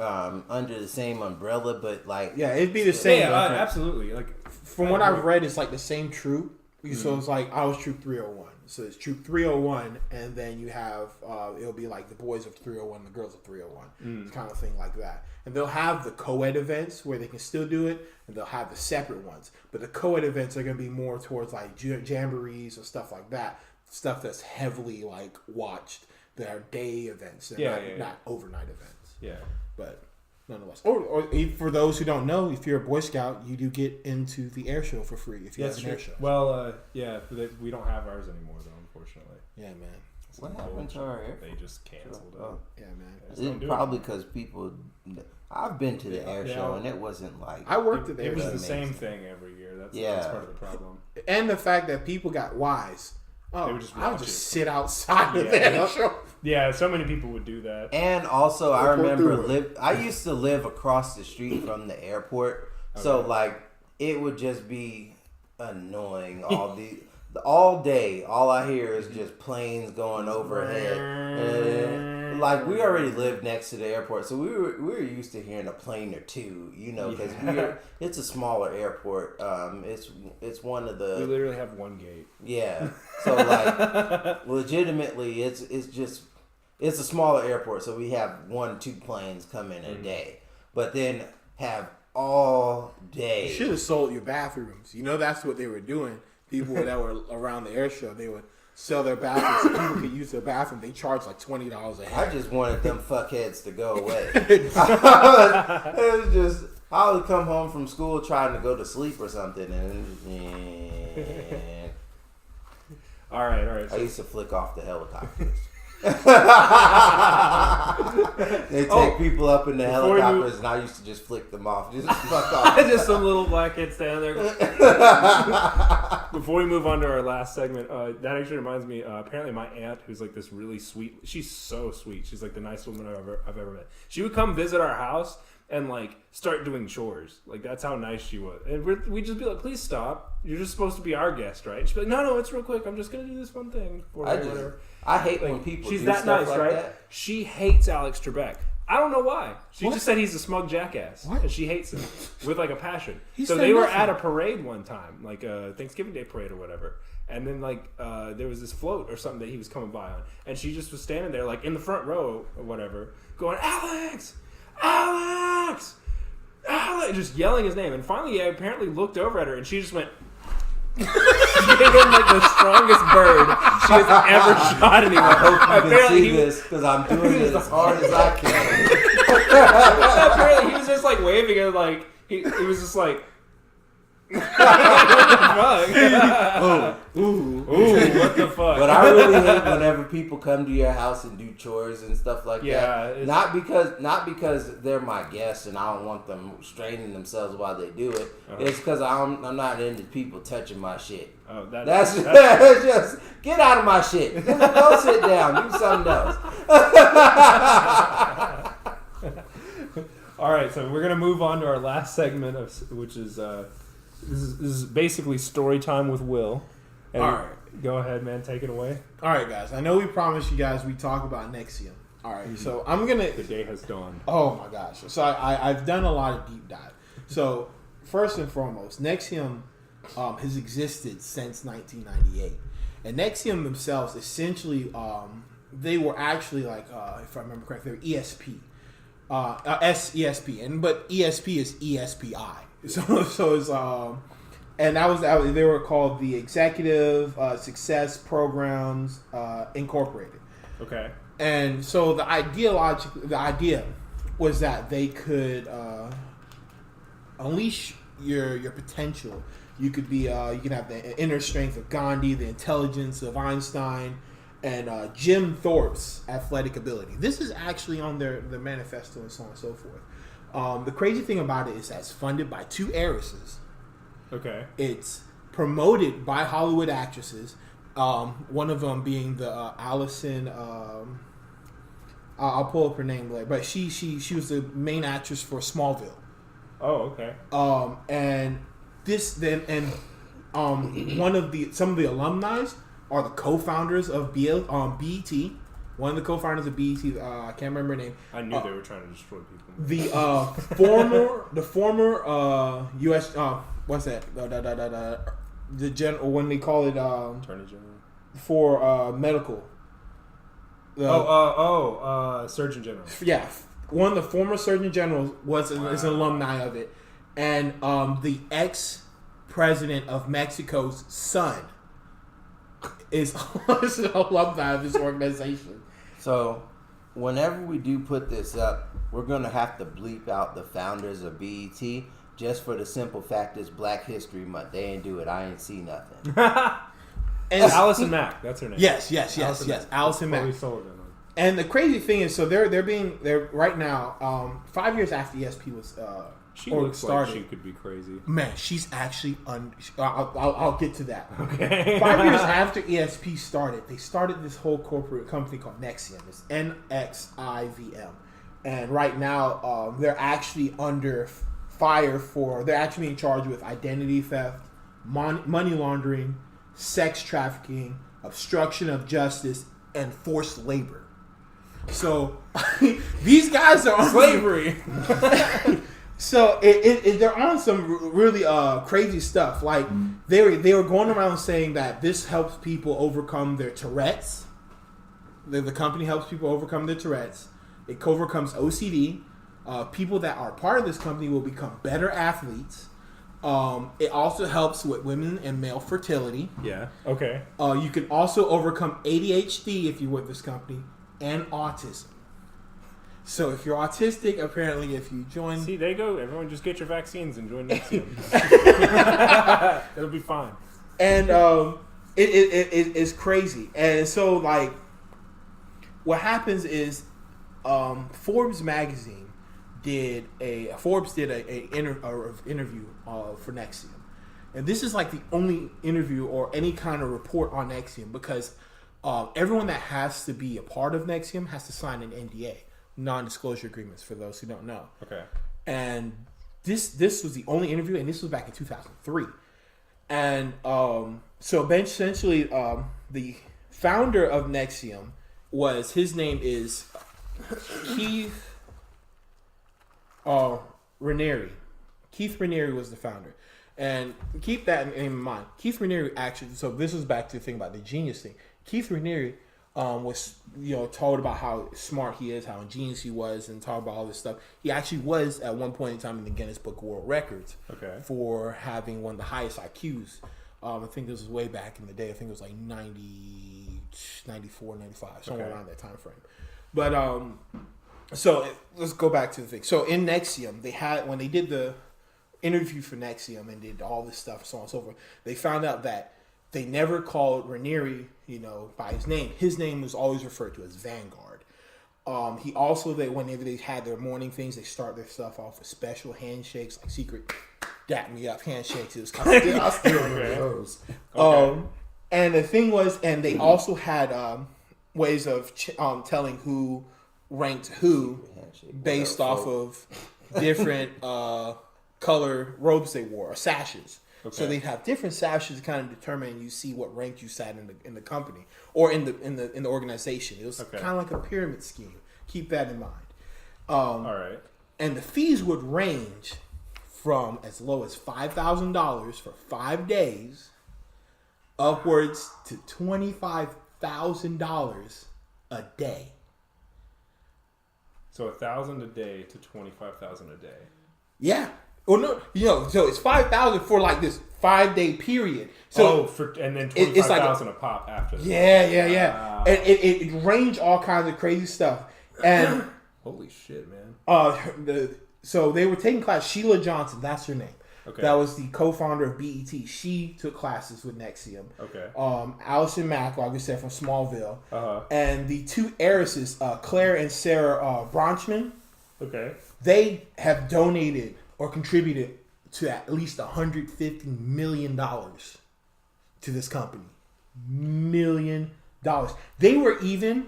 the same umbrella, but like it'd be the same. Yeah, absolutely. Like from what I've read, it's like the same troop. So it's like I was troop 301. So it's troop 301, and then you have it'll be like the boys of 301, the girls of 301, kind of thing like that. And they'll have the co-ed events where they can still do it, and they'll have the separate ones. But the co-ed events are going to be more towards like jamborees or stuff like that, stuff that's heavily like watched. That are day events, not overnight events. Yeah, but nonetheless. Or for those who don't know, if you're a Boy Scout, you do get into the air show for free if you have an air show. Well, we don't have ours anymore though, unfortunately. Yeah, man. What happened to our air? They just canceled it. Yeah, man. It's probably because people. I've been to the air show and it wasn't like I worked at the air show. It was show. the same thing every year. That's part of the problem. And the fact that people got wise. Oh, I'll just sit outside of Yeah. the air show. Yeah, so many people would do that. And also, I remember I used to live across the street from the airport, so like it would just be annoying all day. All I hear is just planes going overhead. And, like we already lived next to the airport, so we were used to hearing a plane or two, because it's a smaller airport. It's one of the. We literally have one gate. Yeah, so like legitimately, it's a smaller airport, so we have 1-2 planes come in a day, but then have all day. You should have sold your bathrooms. That's what they were doing. People that were around the air show, they would sell their bathrooms so people could use their bathroom. They charge like $20 a head. I just wanted them fuckheads to go away. It was just I would come home from school trying to go to sleep or something, and all right. I used to flick off the helicopters. They take people up in the helicopters, and I used to just flick them off. Just fuck off. Just some little black kids standing there. Before we move on to our last segment, that actually reminds me. Apparently, my aunt, who's like this really sweet. She's so sweet. She's like the nicest woman I've ever met. She would come visit our house and like start doing chores. Like that's how nice she was. And we'd just be like, "Please stop. You're just supposed to be our guest, right?" She'd be like, "No, it's real quick. I'm just gonna do this one thing for whatever." I hate when people she's do that stuff nice, like right? that. She hates Alex Trebek. I don't know why. She just said he's a smug jackass, and she hates him with like a passion. So they were at a parade one time, like a Thanksgiving Day parade or whatever, and then like there was this float or something that he was coming by on, and she just was standing there like in the front row or whatever, going Alex, Alex, Alex, just yelling his name. And finally, I apparently looked over at her, and she just went. She gave him like the strongest bird she has ever shot anyone. I hope you can see this because I'm doing it as hard as I can. Apparently, he was just like waving and like he was just like. What the fuck? Ooh, what the fuck? But I really hate whenever people come to your house and do chores and stuff like that. Not because they're my guests and I don't want them straining themselves while they do it. It's because I'm not into people touching my shit. Oh, that's just get out of my shit. Go sit down. Do something else. All right, so we're gonna move on to our last segment which is. This is basically story time with Will. And all right. Go ahead, man. Take it away. All right, guys. I know we promised you guys we talk about Nxivm. All right. So I'm going to... The day has dawned. Oh, my gosh. So I've done a lot of deep dive. So first and foremost, Nxivm has existed since 1998. And Nxivm themselves, essentially, they were actually like, if I remember correctly, they were ESP. SESP. But ESP is ESPI. So it's and that was they were called the Executive Success Programs Incorporated. Okay. And so the idea was that they could unleash your potential You could be you can have the inner strength of Gandhi, the intelligence of Einstein, and Jim Thorpe's athletic ability. This is actually on their manifesto and so on and so forth. The crazy thing about it is that it's funded by 2 heiresses. Okay. It's promoted by Hollywood actresses. One of them being the Allison. I'll pull up her name later, but she was the main actress for Smallville. Oh, okay. And some of the alumni are the co-founders of BET. One of the co-founders of BET, I can't remember her name. I knew they were trying to destroy people. The former U.S. What's that? The general, when they call it Attorney General for medical. Surgeon General. Yeah, one of the former Surgeon Generals is an alumni of it, and the ex-president of Mexico's son is an alumni of this organization. So, whenever we do put this up, we're gonna have to bleep out the founders of BET, just for the simple fact it's Black History Month. They ain't do it. I ain't see nothing. And Allison Mack, that's her name. Yes. Allison Mack. And the crazy thing is, so they're right now, 5 years after ESP was she looks started. Like she could be crazy. Man, she's actually I'll get to that. Okay. 5 years after ESP started, they started this whole corporate company called Nxivm. It's Nxivm, and right now they're actually under fire they're actually in charge with identity theft, money laundering, sex trafficking, obstruction of justice, and forced labor. So these guys are on slavery. So they're on some really crazy stuff. Like they were going around saying that this helps people overcome their Tourette's. The company helps people overcome their Tourette's. It overcomes OCD. People that are part of this company will become better athletes. It also helps with women and male fertility. Yeah. Okay. You can also overcome ADHD if you're with this company, and autism. So if you're autistic, apparently if you join... See, there you go. Everyone just get your vaccines and join Nxivm. It'll be fine. And it's crazy. And so, like, what happens is Forbes magazine did an interview for Nxivm. And this is like the only interview or any kind of report on Nxivm, because everyone that has to be a part of Nxivm has to sign an NDA, non-disclosure agreements, for those who don't know. Okay. And this was the only interview, and this was back in 2003. And so essentially, the founder of Nxivm his name is Keith Raniere. Keith Raniere was the founder. And keep that in mind. Keith Raniere actually, so this is back to the thing about the genius thing. Keith Raniere was, told about how smart he is, how ingenious he was, and talk about all this stuff. He actually was at one point in time in the Guinness Book of World Records for having one of the highest IQs. I think this was way back in the day. I think it was like 90, 94, 95, somewhere around that time frame. But so let's go back to the thing. So in Nxivm, when they did the interview for Nxivm and did all this stuff, so on and so forth, they found out that they never called Raniere, by his name. His name was always referred to as Vanguard. He also, when they had their morning things, they start their stuff off with special handshakes, like secret dap me up handshakes. It was kind of I still remember those. And the thing was, and they also had ways of telling who ranked who based off of different color robes they wore, or sashes. Okay. So they'd have different sashes to kind of determine, and you see what rank you sat in the company or in the organization. It was kind of like a pyramid scheme. Keep that in mind. All right. And the fees would range from as low as $5,000 for 5 days, upwards to $25,000 a day. So $1,000 a day to $25,000 a day. Yeah. Well, no, so it's $5,000 for like this 5 day period. So and then $25,000 a pop after that. Yeah. And it ranged all kinds of crazy stuff. And holy shit, man. So they were taking class. Sheila Johnson, that's her name. Okay. That was the co-founder of BET. She took classes with Nxivm. Okay. Allison Mack, like we said, from Smallville. Uh-huh. And the two heiresses, Claire and Sarah Bronchman, Okay. they have donated or contributed to at least $150 million to this company. $1 million. They were even,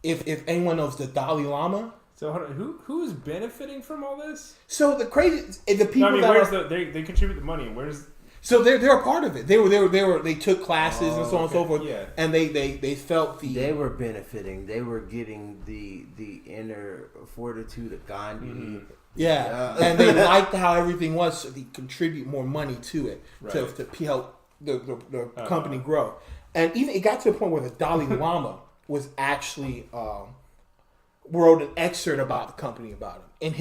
if anyone knows the Dalai Lama. So hold on, who's benefiting from all this? So the people No, I mean, that where's are, they contribute the money? Where's so they're a part of it. They took classes and so on and so forth. Yeah. And they felt They were benefiting. They were getting the inner fortitude of Gandhi. Mm-hmm. Yeah, and they liked how everything was, so they contribute more money to it to help the company grow. And even it got to a point where the Dalai Lama was actually wrote an excerpt about the company about him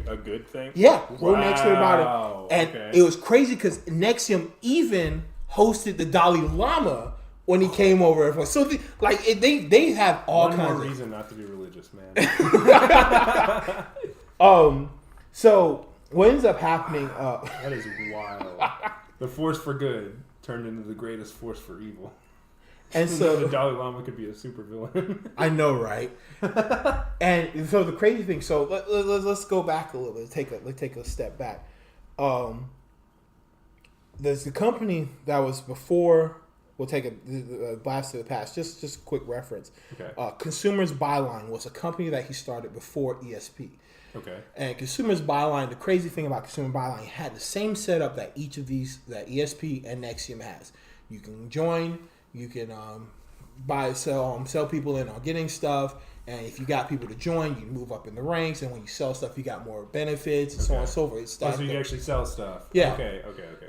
a good thing? yeah, wrote an excerpt about it, and okay. it was crazy because Nxivm even hosted the Dalai Lama when he came over. So they have all One kinds more of reason not to be religious, man. So what ends up happening? That is wild. The force for good turned into the greatest force for evil. And The so Dalai Lama could be a supervillain. I know, right? And so the crazy thing. So let's go back a little bit. Let's take a step back. There's the company that was before. We'll take a blast to the past. Just a quick reference. Okay. Consumers Byline was a company that he started before ESP. Okay. And Consumers Byline, the crazy thing about Consumer Byline, had the same setup that each of these, that ESP and Nxivm has. You can join, you can buy, sell people in on getting stuff, and if you got people to join, you move up in the ranks, and when you sell stuff, you got more benefits, and so on and so forth. It's so you actually sell stuff. Yeah. Okay.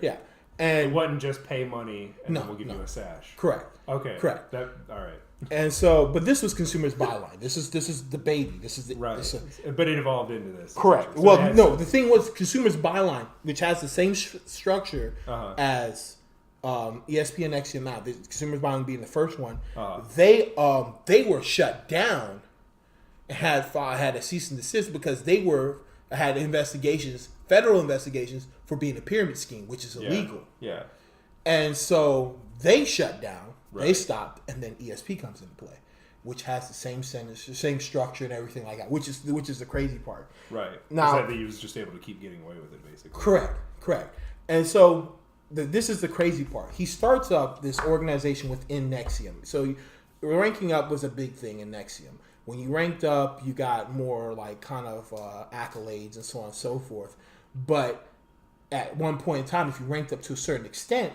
Yeah. It And wasn't just pay money and then No, we'll give no. you a sash. correct. Okay. Correct. All right. And so, but this was Consumers Byline. This is the baby. This is the Right. this- But it evolved into this. correct. So Well, it has- no, the thing was Consumers Byline, which has the same structure Uh-huh. as ESP and Nxivm now. The Consumers Byline being the first one. Uh-huh. They were shut down and had a cease and desist because they had investigations, federal investigations for being a pyramid scheme, which is illegal. Yeah. And so they shut down, they Right. stopped, and then ESP comes into play, which has the same sentence, the same structure and everything like that, which is the crazy part. Right. Now- It's like he was just able to keep getting away with it, basically. Correct. And so this is the crazy part. He starts up this organization within Nxivm. So ranking up was a big thing in Nxivm. When you ranked up, you got more like kind of accolades and so on and so forth. But at one point in time, if you ranked up to a certain extent,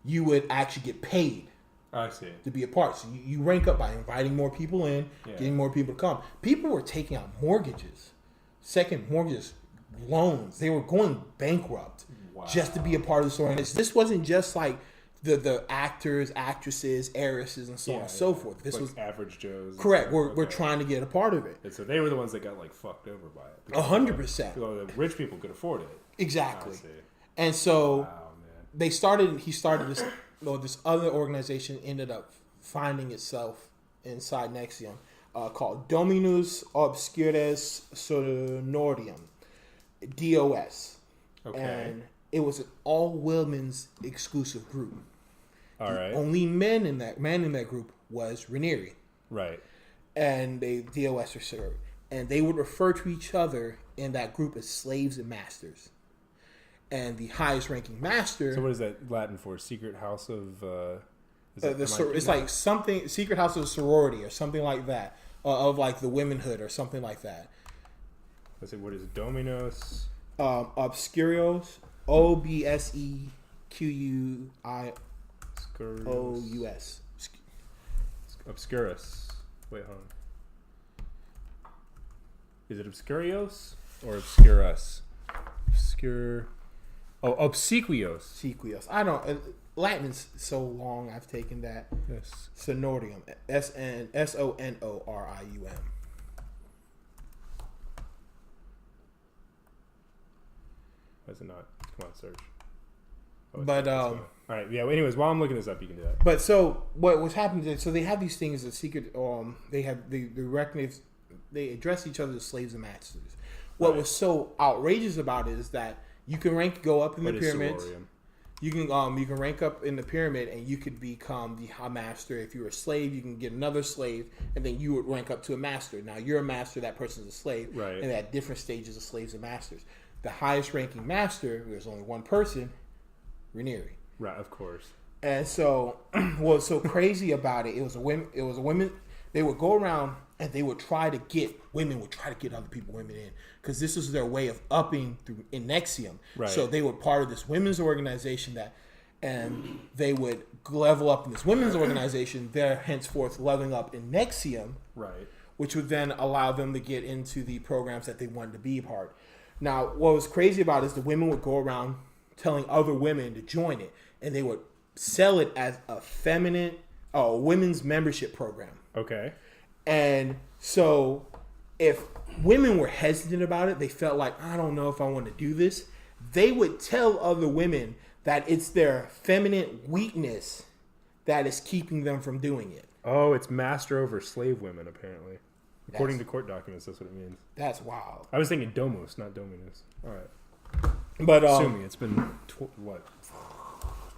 you would actually get paid I see. to be a part. So you rank up by inviting more people in, getting more people to come. People were taking out mortgages, second mortgages, loans. They were going bankrupt just to be a part of this organization. This wasn't just like the actors, actresses, heiresses, and so on and so forth. This like was average Joes. and correct. stuff. We're trying to get a part of it. And so they were the ones that got like fucked over by it. 100%. Because the rich people could afford it. Exactly. I see. And so Wow, man. he started this, this other organization ended up finding itself inside Nxivm called Dominus Obscures Sonoritium, DOS. Okay. And it was an all women's exclusive group. All right. Only man in that group was Ranieri. Right. And they DOS or served. And they would refer to each other in that group as slaves and masters. And the highest ranking master. So what is that Latin for? Secret House of. It's like something secret house of sorority or something like that, of like the womenhood or something like that. Let's see. What is it? Dominos? Obscurios, OBSEQUIOUS. Obscurus. Wait, hold on. Is it Obscurios or Obscurus? Obscure. Oh, Obsequios. Sequios. I don't. Latin is so long. I've taken that. Yes. Sonorium. SONORIUM. Why is it not? Come on, search. Oh, But all right. Yeah. Well, anyways, while I'm looking this up, you can do that. But so what was happening is, so they have these things as secret. They have the recognize. They address each other as slaves and masters. What was so outrageous about it is that You can go up in the What is pyramids. sororium? You can rank up in the pyramid, and you could become the master. If you're a slave, you can get another slave, and then you would rank up to a master. Now you're a master, that person's a slave, Right. And at different stages of slaves and masters. The highest ranking master, there's only one person, Rhaenyra. Right, of course. And so, what's so crazy about it? It was a women. They would go around and they would try to get other women in, because this is their way of upping through in Nxivm. Right. So they were part of this women's organization and they would level up in this women's organization. They're henceforth leveling up in Nxivm, Right. which would then allow them to get into the programs that they wanted to be a part. Now, what was crazy about it is the women would go around telling other women to join it, and they would sell it as a women's membership program. Okay. And so if women were hesitant about it, they felt like, I don't know if I want to do this, they would tell other women that it's their feminine weakness that is keeping them from doing it. Oh, it's master over slave women, apparently. According to court documents, that's what it means. That's wild. I was thinking domus, not dominus. All right. But Assuming it's been,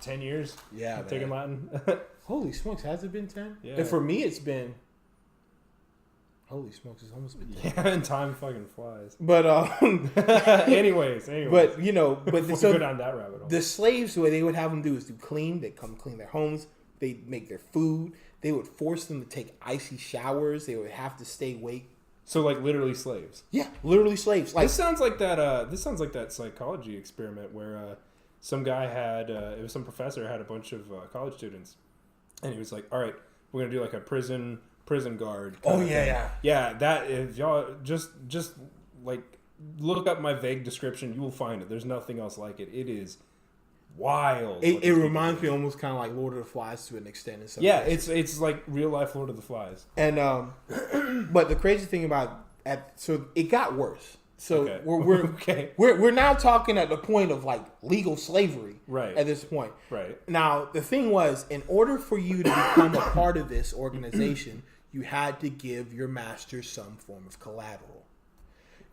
10 years? yeah, Taking man. Latin? Holy smokes, has it been 10? Yeah. And for me, it's been... Holy smokes, it's almost been 10. Yeah, and time fucking flies. But, anyways. but, you know, but We'll so go down that rabbit hole. the slaves, what they would have them do is they'd come clean their homes, they'd make their food, they would force them to take icy showers, they would have to stay awake. So, like, literally slaves. Yeah, literally slaves. Like, This sounds like that psychology experiment where some guy had it was some professor had a bunch of college students, and he was like, "All right, we're gonna do like a prison guard." oh yeah. yeah. That if y'all just like look up my vague description, you will find it. There's nothing else like it. It is wild. It reminds me almost kind of like Lord of the Flies to an extent. In some Yeah, cases. it's like real life Lord of the Flies. And but the crazy thing about so it got worse. So Okay. we're Okay. we're now talking at the point of like legal slavery, Right. At this point, Right. Now the thing was, in order for you to become a part of this organization, you had to give your master some form of collateral.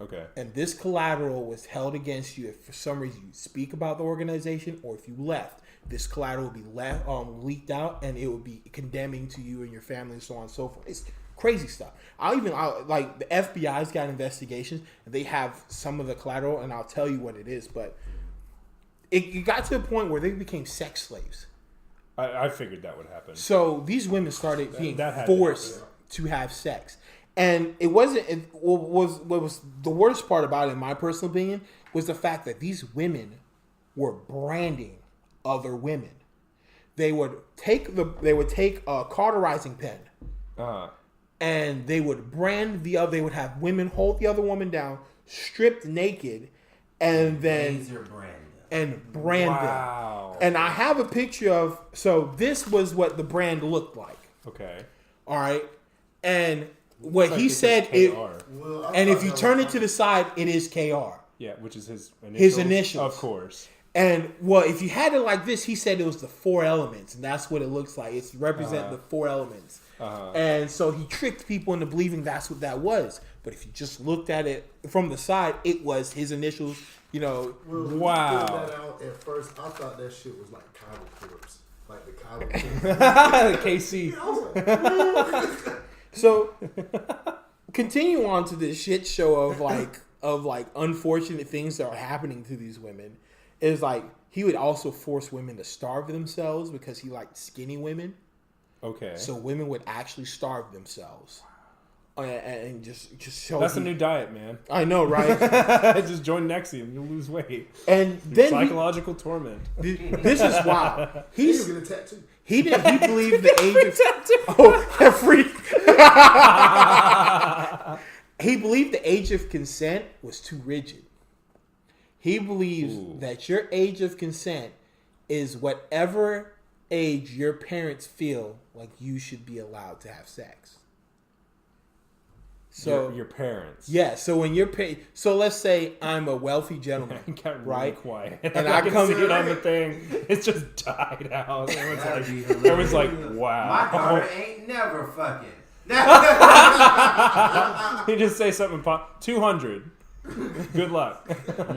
Okay. And this collateral was held against you if for some reason you speak about the organization or if you left. This collateral would be leaked out, and it would be condemning to you and your family and so on and so forth. It's crazy stuff. Like the FBI's got investigations, and they have some of the collateral, and I'll tell you what it is. But it got to a point where they became sex slaves. I figured that would happen. So these women started being that had to forced to have sex. And it wasn't. What was the worst part about it, in my personal opinion, was the fact that these women were branding other women. They would take a cauterizing pen, and they would brand the other. They would have women hold the other woman down, stripped naked, and then brand Wow. them. And I have a picture of. So this was what the brand looked like. Okay. All right, and what Like he this is said KR. and if you turn it to the side, it is KR. Yeah, which is his initials. His initials. Of course. And well, if you had it like this, he said it was the 4 elements, and that's what it looks like. It's represent the 4 elements. And so he tricked people into believing that's what that was. But if you just looked at it from the side, it was his initials. You know, Wow. That out at first, I thought that shit was like Kyber Corpse, like the Kyber Corpse. KC. so continue on to this shit show of like unfortunate things that are happening to these women. Is like he would also force women to starve themselves because he liked skinny women. Okay. So women would actually starve themselves, and just show. That's a new diet, man. I know, right? Just join Nxivm, you'll lose weight. And then Psychological torment. this is wild. He's gonna get a tattoo. He believed the age of he believed the age of consent was too rigid. He believes that your age of consent is whatever age your parents feel like you should be allowed to have sex. So your parents. yeah. So when you're so let's say I'm a wealthy gentleman, It got really right? quiet. And I I can come see it on the thing. It's just died out. Everyone's like, wow. My daughter ain't never fucking. You just say something 200. Good luck.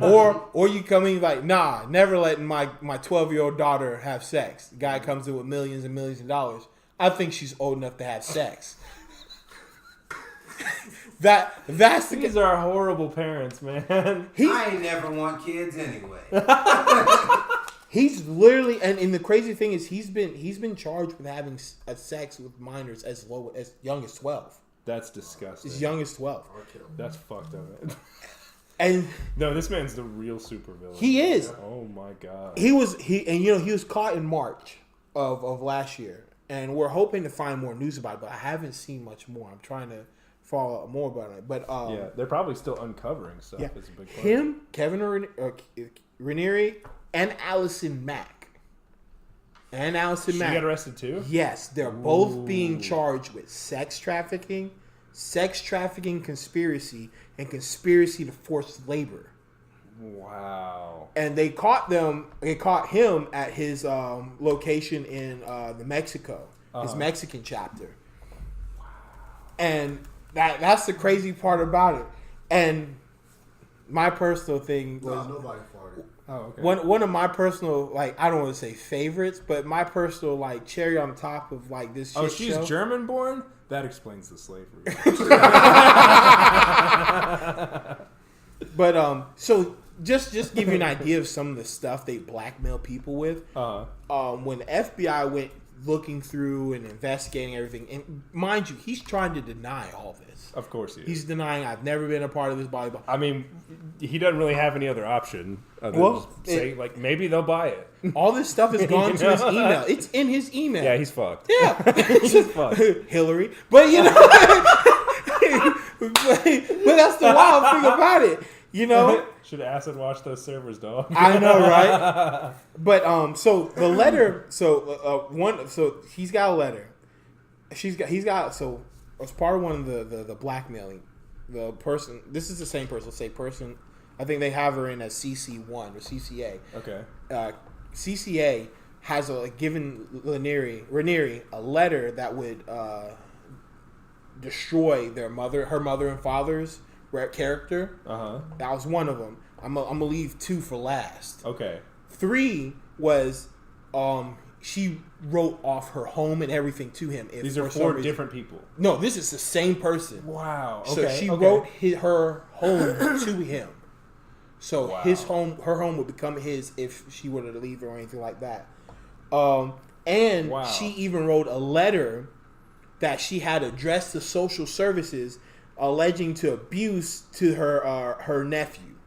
Or you come in like, nah, never letting my 12-year-old daughter have sex. The guy comes in with millions and millions of dollars. I think she's old enough to have sex. That's These are horrible parents, man. I ain't never want kids anyway. He's literally, and the crazy thing is, he's been charged with having sex with minors as young as 12. That's disgusting. As young as 12. That's fucked up. And no, this man's the real supervillain. he is. Oh my god. He was caught in March of last year, and we're hoping to find more news about it, but I haven't seen much more. I'm trying to follow up more about it, but yeah, they're probably still uncovering stuff. yeah, Is a big part. him, Kevin Raniere, and Allison Mack. She got arrested too? Yes, they're both being charged with sex trafficking conspiracy, and conspiracy to forced labor. Wow. And they caught him at his location in the Mexico, his Mexican chapter. Wow. And that's the crazy part about it. And my personal thing was nobody farted. Oh, okay. One of my personal, like, I don't want to say favorites, but my personal, like, cherry on top of, like, this shit she's show. German born? That explains the slavery. But so just give you an idea of some of the stuff they blackmail people with. When the FBI went looking through and investigating everything, and mind you, he's trying to deny all this. Of course he is. He's denying I've never been a part of this body. I mean, he doesn't really have any other option other than Well, just say, like, maybe they'll buy it. All this stuff has gone to his email. It's in his email. Yeah, he's fucked. Yeah, He's fucked. Hillary. But you know, but that's the wild thing about it. You know, should acid wash those servers, dog. I know, right? But so the letter, so he's got a letter. He's got so as part of one of the blackmailing, the person. This is the same person. I think they have her in as CC1 or CCA. Okay. CCA has given Raniere a letter that would destroy her mother and father's character. That was one of them. I'm gonna leave 2 for last. Okay. 3 was she wrote off her home and everything to him. These are 4 different people. No, this is the same person. Wow. Okay. So she wrote her home to him. So wow. her home would become his if she were to leave or anything like that. And wow. she even wrote a letter that she had addressed to social services, alleging to abuse to her nephew.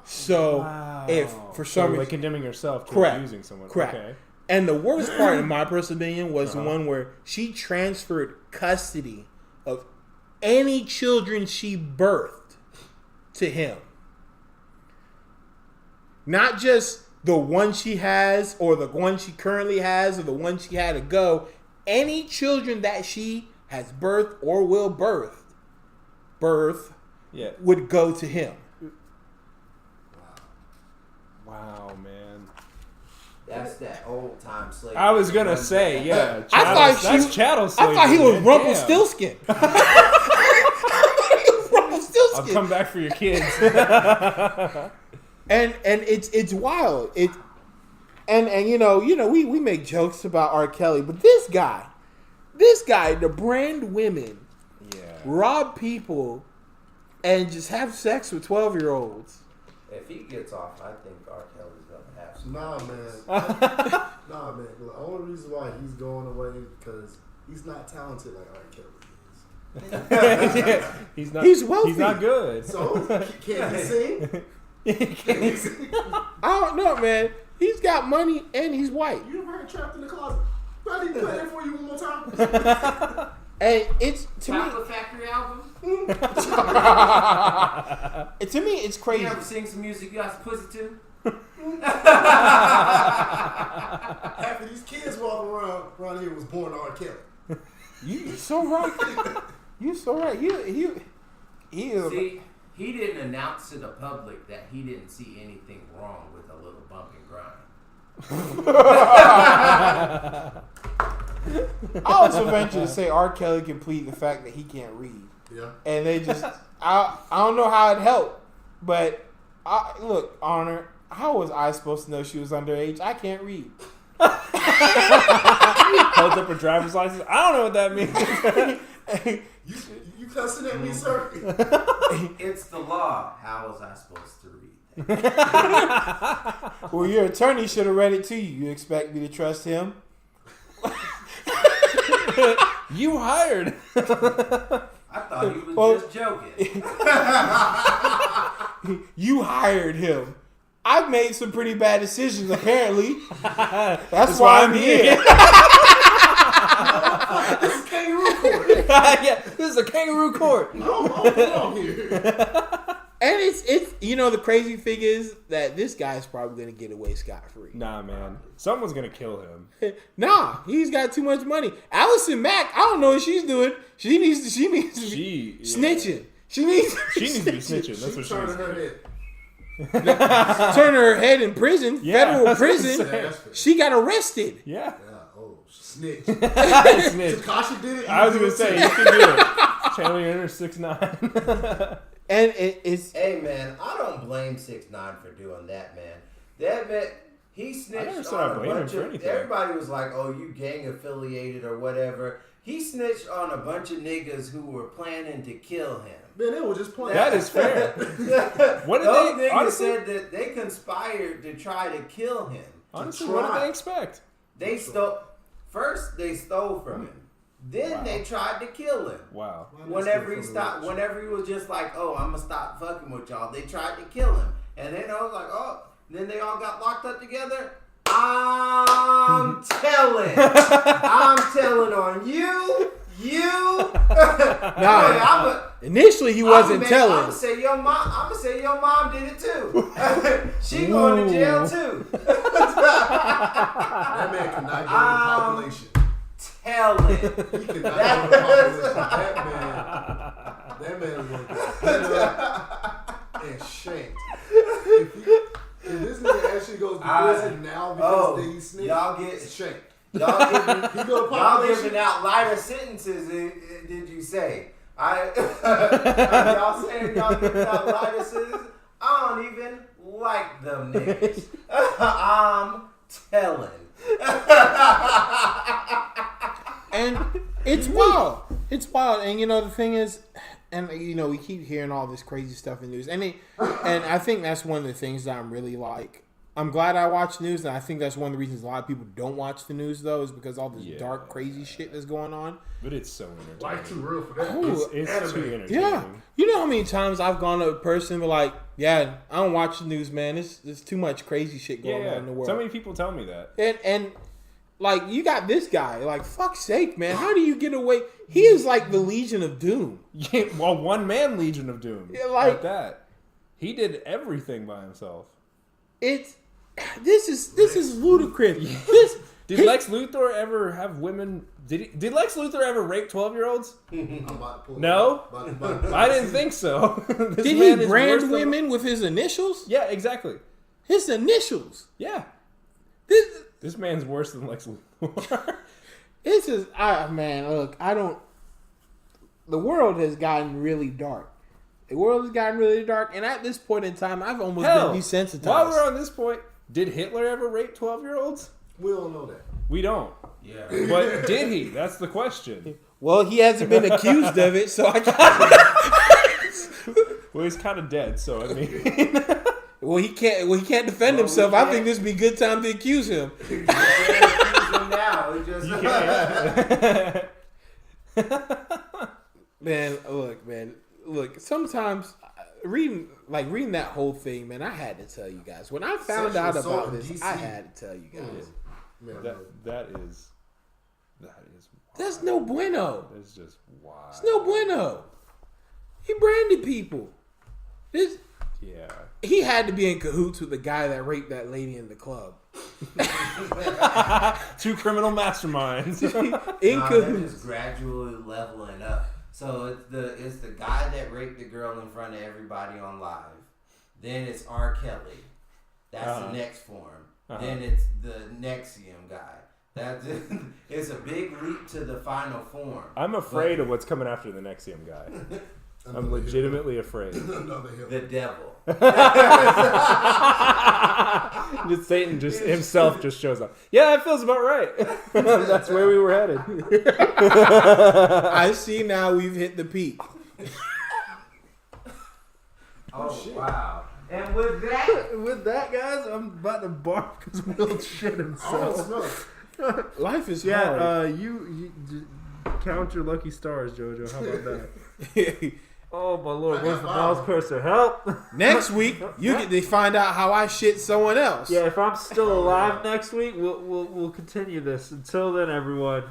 So wow. if for some reason, condemning herself to correct, abusing someone. Correct. Okay. And the worst part, in my personal opinion, was the one where she transferred custody of any children she birthed to him. Not just the one she has or the one she currently has or the one she had to go. Any children that she has birthed or will birth would go to him. Wow, man. That's that old time slavery. I was gonna say, yeah. That's chattel slavery. I thought he was man. Rumpelstiltskin. Rumpelstiltskin. I'll come back for your kids. And it's wild. And you know we make jokes about R. Kelly, but this guy, the brand women, rob people, and just have sex with 12-year-olds. If he gets off, I think R. Kelly's gonna have some. Nah, man. The only reason why he's going away is because he's not talented like R. Kelly is. He's not. He's wealthy. He's not good. So can he sing? Can he sing? I don't know, man. He's got money and he's white. You ever heard Trapped in the Closet? I need to play that for you one more time. And it's to Chocolate Factory album. To me, it's crazy. You ever sing some music you got some pussy to? Half of these kids walking around here was born R. Kelly. You so right. You so right. He See, he didn't announce to the public that he didn't see anything wrong with a little bump and grind. I was venture to say R. Kelly can plead the fact that he can't read. Yeah. And they just, I don't know how it helped, but look, Honor, how was I supposed to know she was underage? I can't read. Holds up her driver's license. I don't know what that means. You cussing at me, sir? It's the law. How was I supposed to read that? Well, your attorney should have read it to you. You expect me to trust him? You hired. I thought he was just joking. You hired him. I've made some pretty bad decisions, apparently. That's why I'm here. This is kangaroo court. Yeah, this is a kangaroo court. I don't belong here. And it's the crazy thing is that this guy's probably going to get away scot-free. Nah, man. Someone's going to kill him. Nah, he's got too much money. Allison Mack, I don't know what she's doing. She needs to be snitching. She needs to be snitching. That's what she turning needs to her do. head. Turn her head in prison, Yeah, federal that's what I'm prison. saying. That's fair. She got arrested. Yeah. Yeah. Oh, snitch. Snitch. Takashi did it. I was going to say, you can do it. Chandler Inner 6'9". And it's Hey, man, I don't blame 6ix9ine for doing that, man. That man, he I never snitched said I on a blame him bunch for of... anything. Everybody was like, oh, you gang affiliated or whatever. He snitched on a bunch of niggas who were planning to kill him. Man, they were just playing. That is fair. What did Those they... niggas Honestly, said that they conspired to try to kill him. what did they expect? They stole... First, they stole from him. Then Wow. they tried to kill him. Wow. Whenever he stopped, whenever he was just like, oh, I'm gonna stop fucking with y'all, they tried to kill him. And then I was like, oh, then they all got locked up together. I'm telling on you. initially he wasn't I'm telling. gonna say your mom did it too. She going to jail too. That man cannot go to the population. Telling. He cannot go to the population. That man is going to get and shanked. If this nigga actually goes to prison now because they snitched, y'all get shanked. Y'all giving out lighter sentences, did you say? Y'all saying y'all giving out lighter sentences? I don't even like them niggas. I'm telling. And it's wild. It's wild. And the thing is, and we keep hearing all this crazy stuff in the news. And I think that's one of the things that I'm really like. I'm glad I watch news, and I think that's one of the reasons a lot of people don't watch the news, though, is because all this dark, crazy shit that's going on. But it's so entertaining. Like too real for that. It's too entertaining. Yeah. You know how many times I've gone to a person and be like, yeah, I don't watch the news, man. There's too much crazy shit going on in the world. So many people tell me that. And like, you got this guy. Like, fuck's sake, man. How do you get away? He is like the Legion of Doom. Yeah, well, one-man Legion of Doom. Yeah, like that. He did everything by himself. This is ludicrous. Did Lex Luthor ever have women? Did Lex Luthor ever rape 12-year-olds? I'm about to pull No, I didn't think so. Did he brand women with his initials? Yeah, exactly. His initials. Yeah. This man's worse than Lex Luthor. This is man. Look, the world has gotten really dark. The world has gotten really dark, and at this point in time, I've almost been desensitized. While we're on this point, did Hitler ever rape 12-year-olds? We don't know that. We don't. Yeah. But did he? That's the question. Well, he hasn't been accused of it, so I can't. Well, he's kind of dead, so I mean. Well, he can't defend himself. I think this would be a good time to accuse him. You can't accuse him now. It just You can't. Man, look. Sometimes reading that whole thing, man, I had to tell you guys. When I found out about this, I had to tell you guys. That is. That's no bueno. That's just wild. It's no bueno. He branded people. Yeah. He had to be in cahoots with the guy that raped that lady in the club. Two criminal masterminds. That is gradually leveling up. So it's the guy that raped the girl in front of everybody on live. Then it's R. Kelly. That's the next form. Then it's the Nxivm guy. It's a big leap to the final form. I'm afraid of what's coming after the Nxivm guy. I'm legitimately afraid. The devil. Just Satan himself just shows up. Yeah, that feels about right. That's where we were headed. I see now we've hit the peak. Oh, wow. And with that, guys, I'm about to bark because Will shit himself. Life is Yeah, hard. you count your lucky stars, Jojo. How about that? Oh my lord, where's the mouse cursor? Help! Next week, you get to find out how I shit someone else. Yeah, if I'm still alive next week, we'll continue this. Until then, everyone.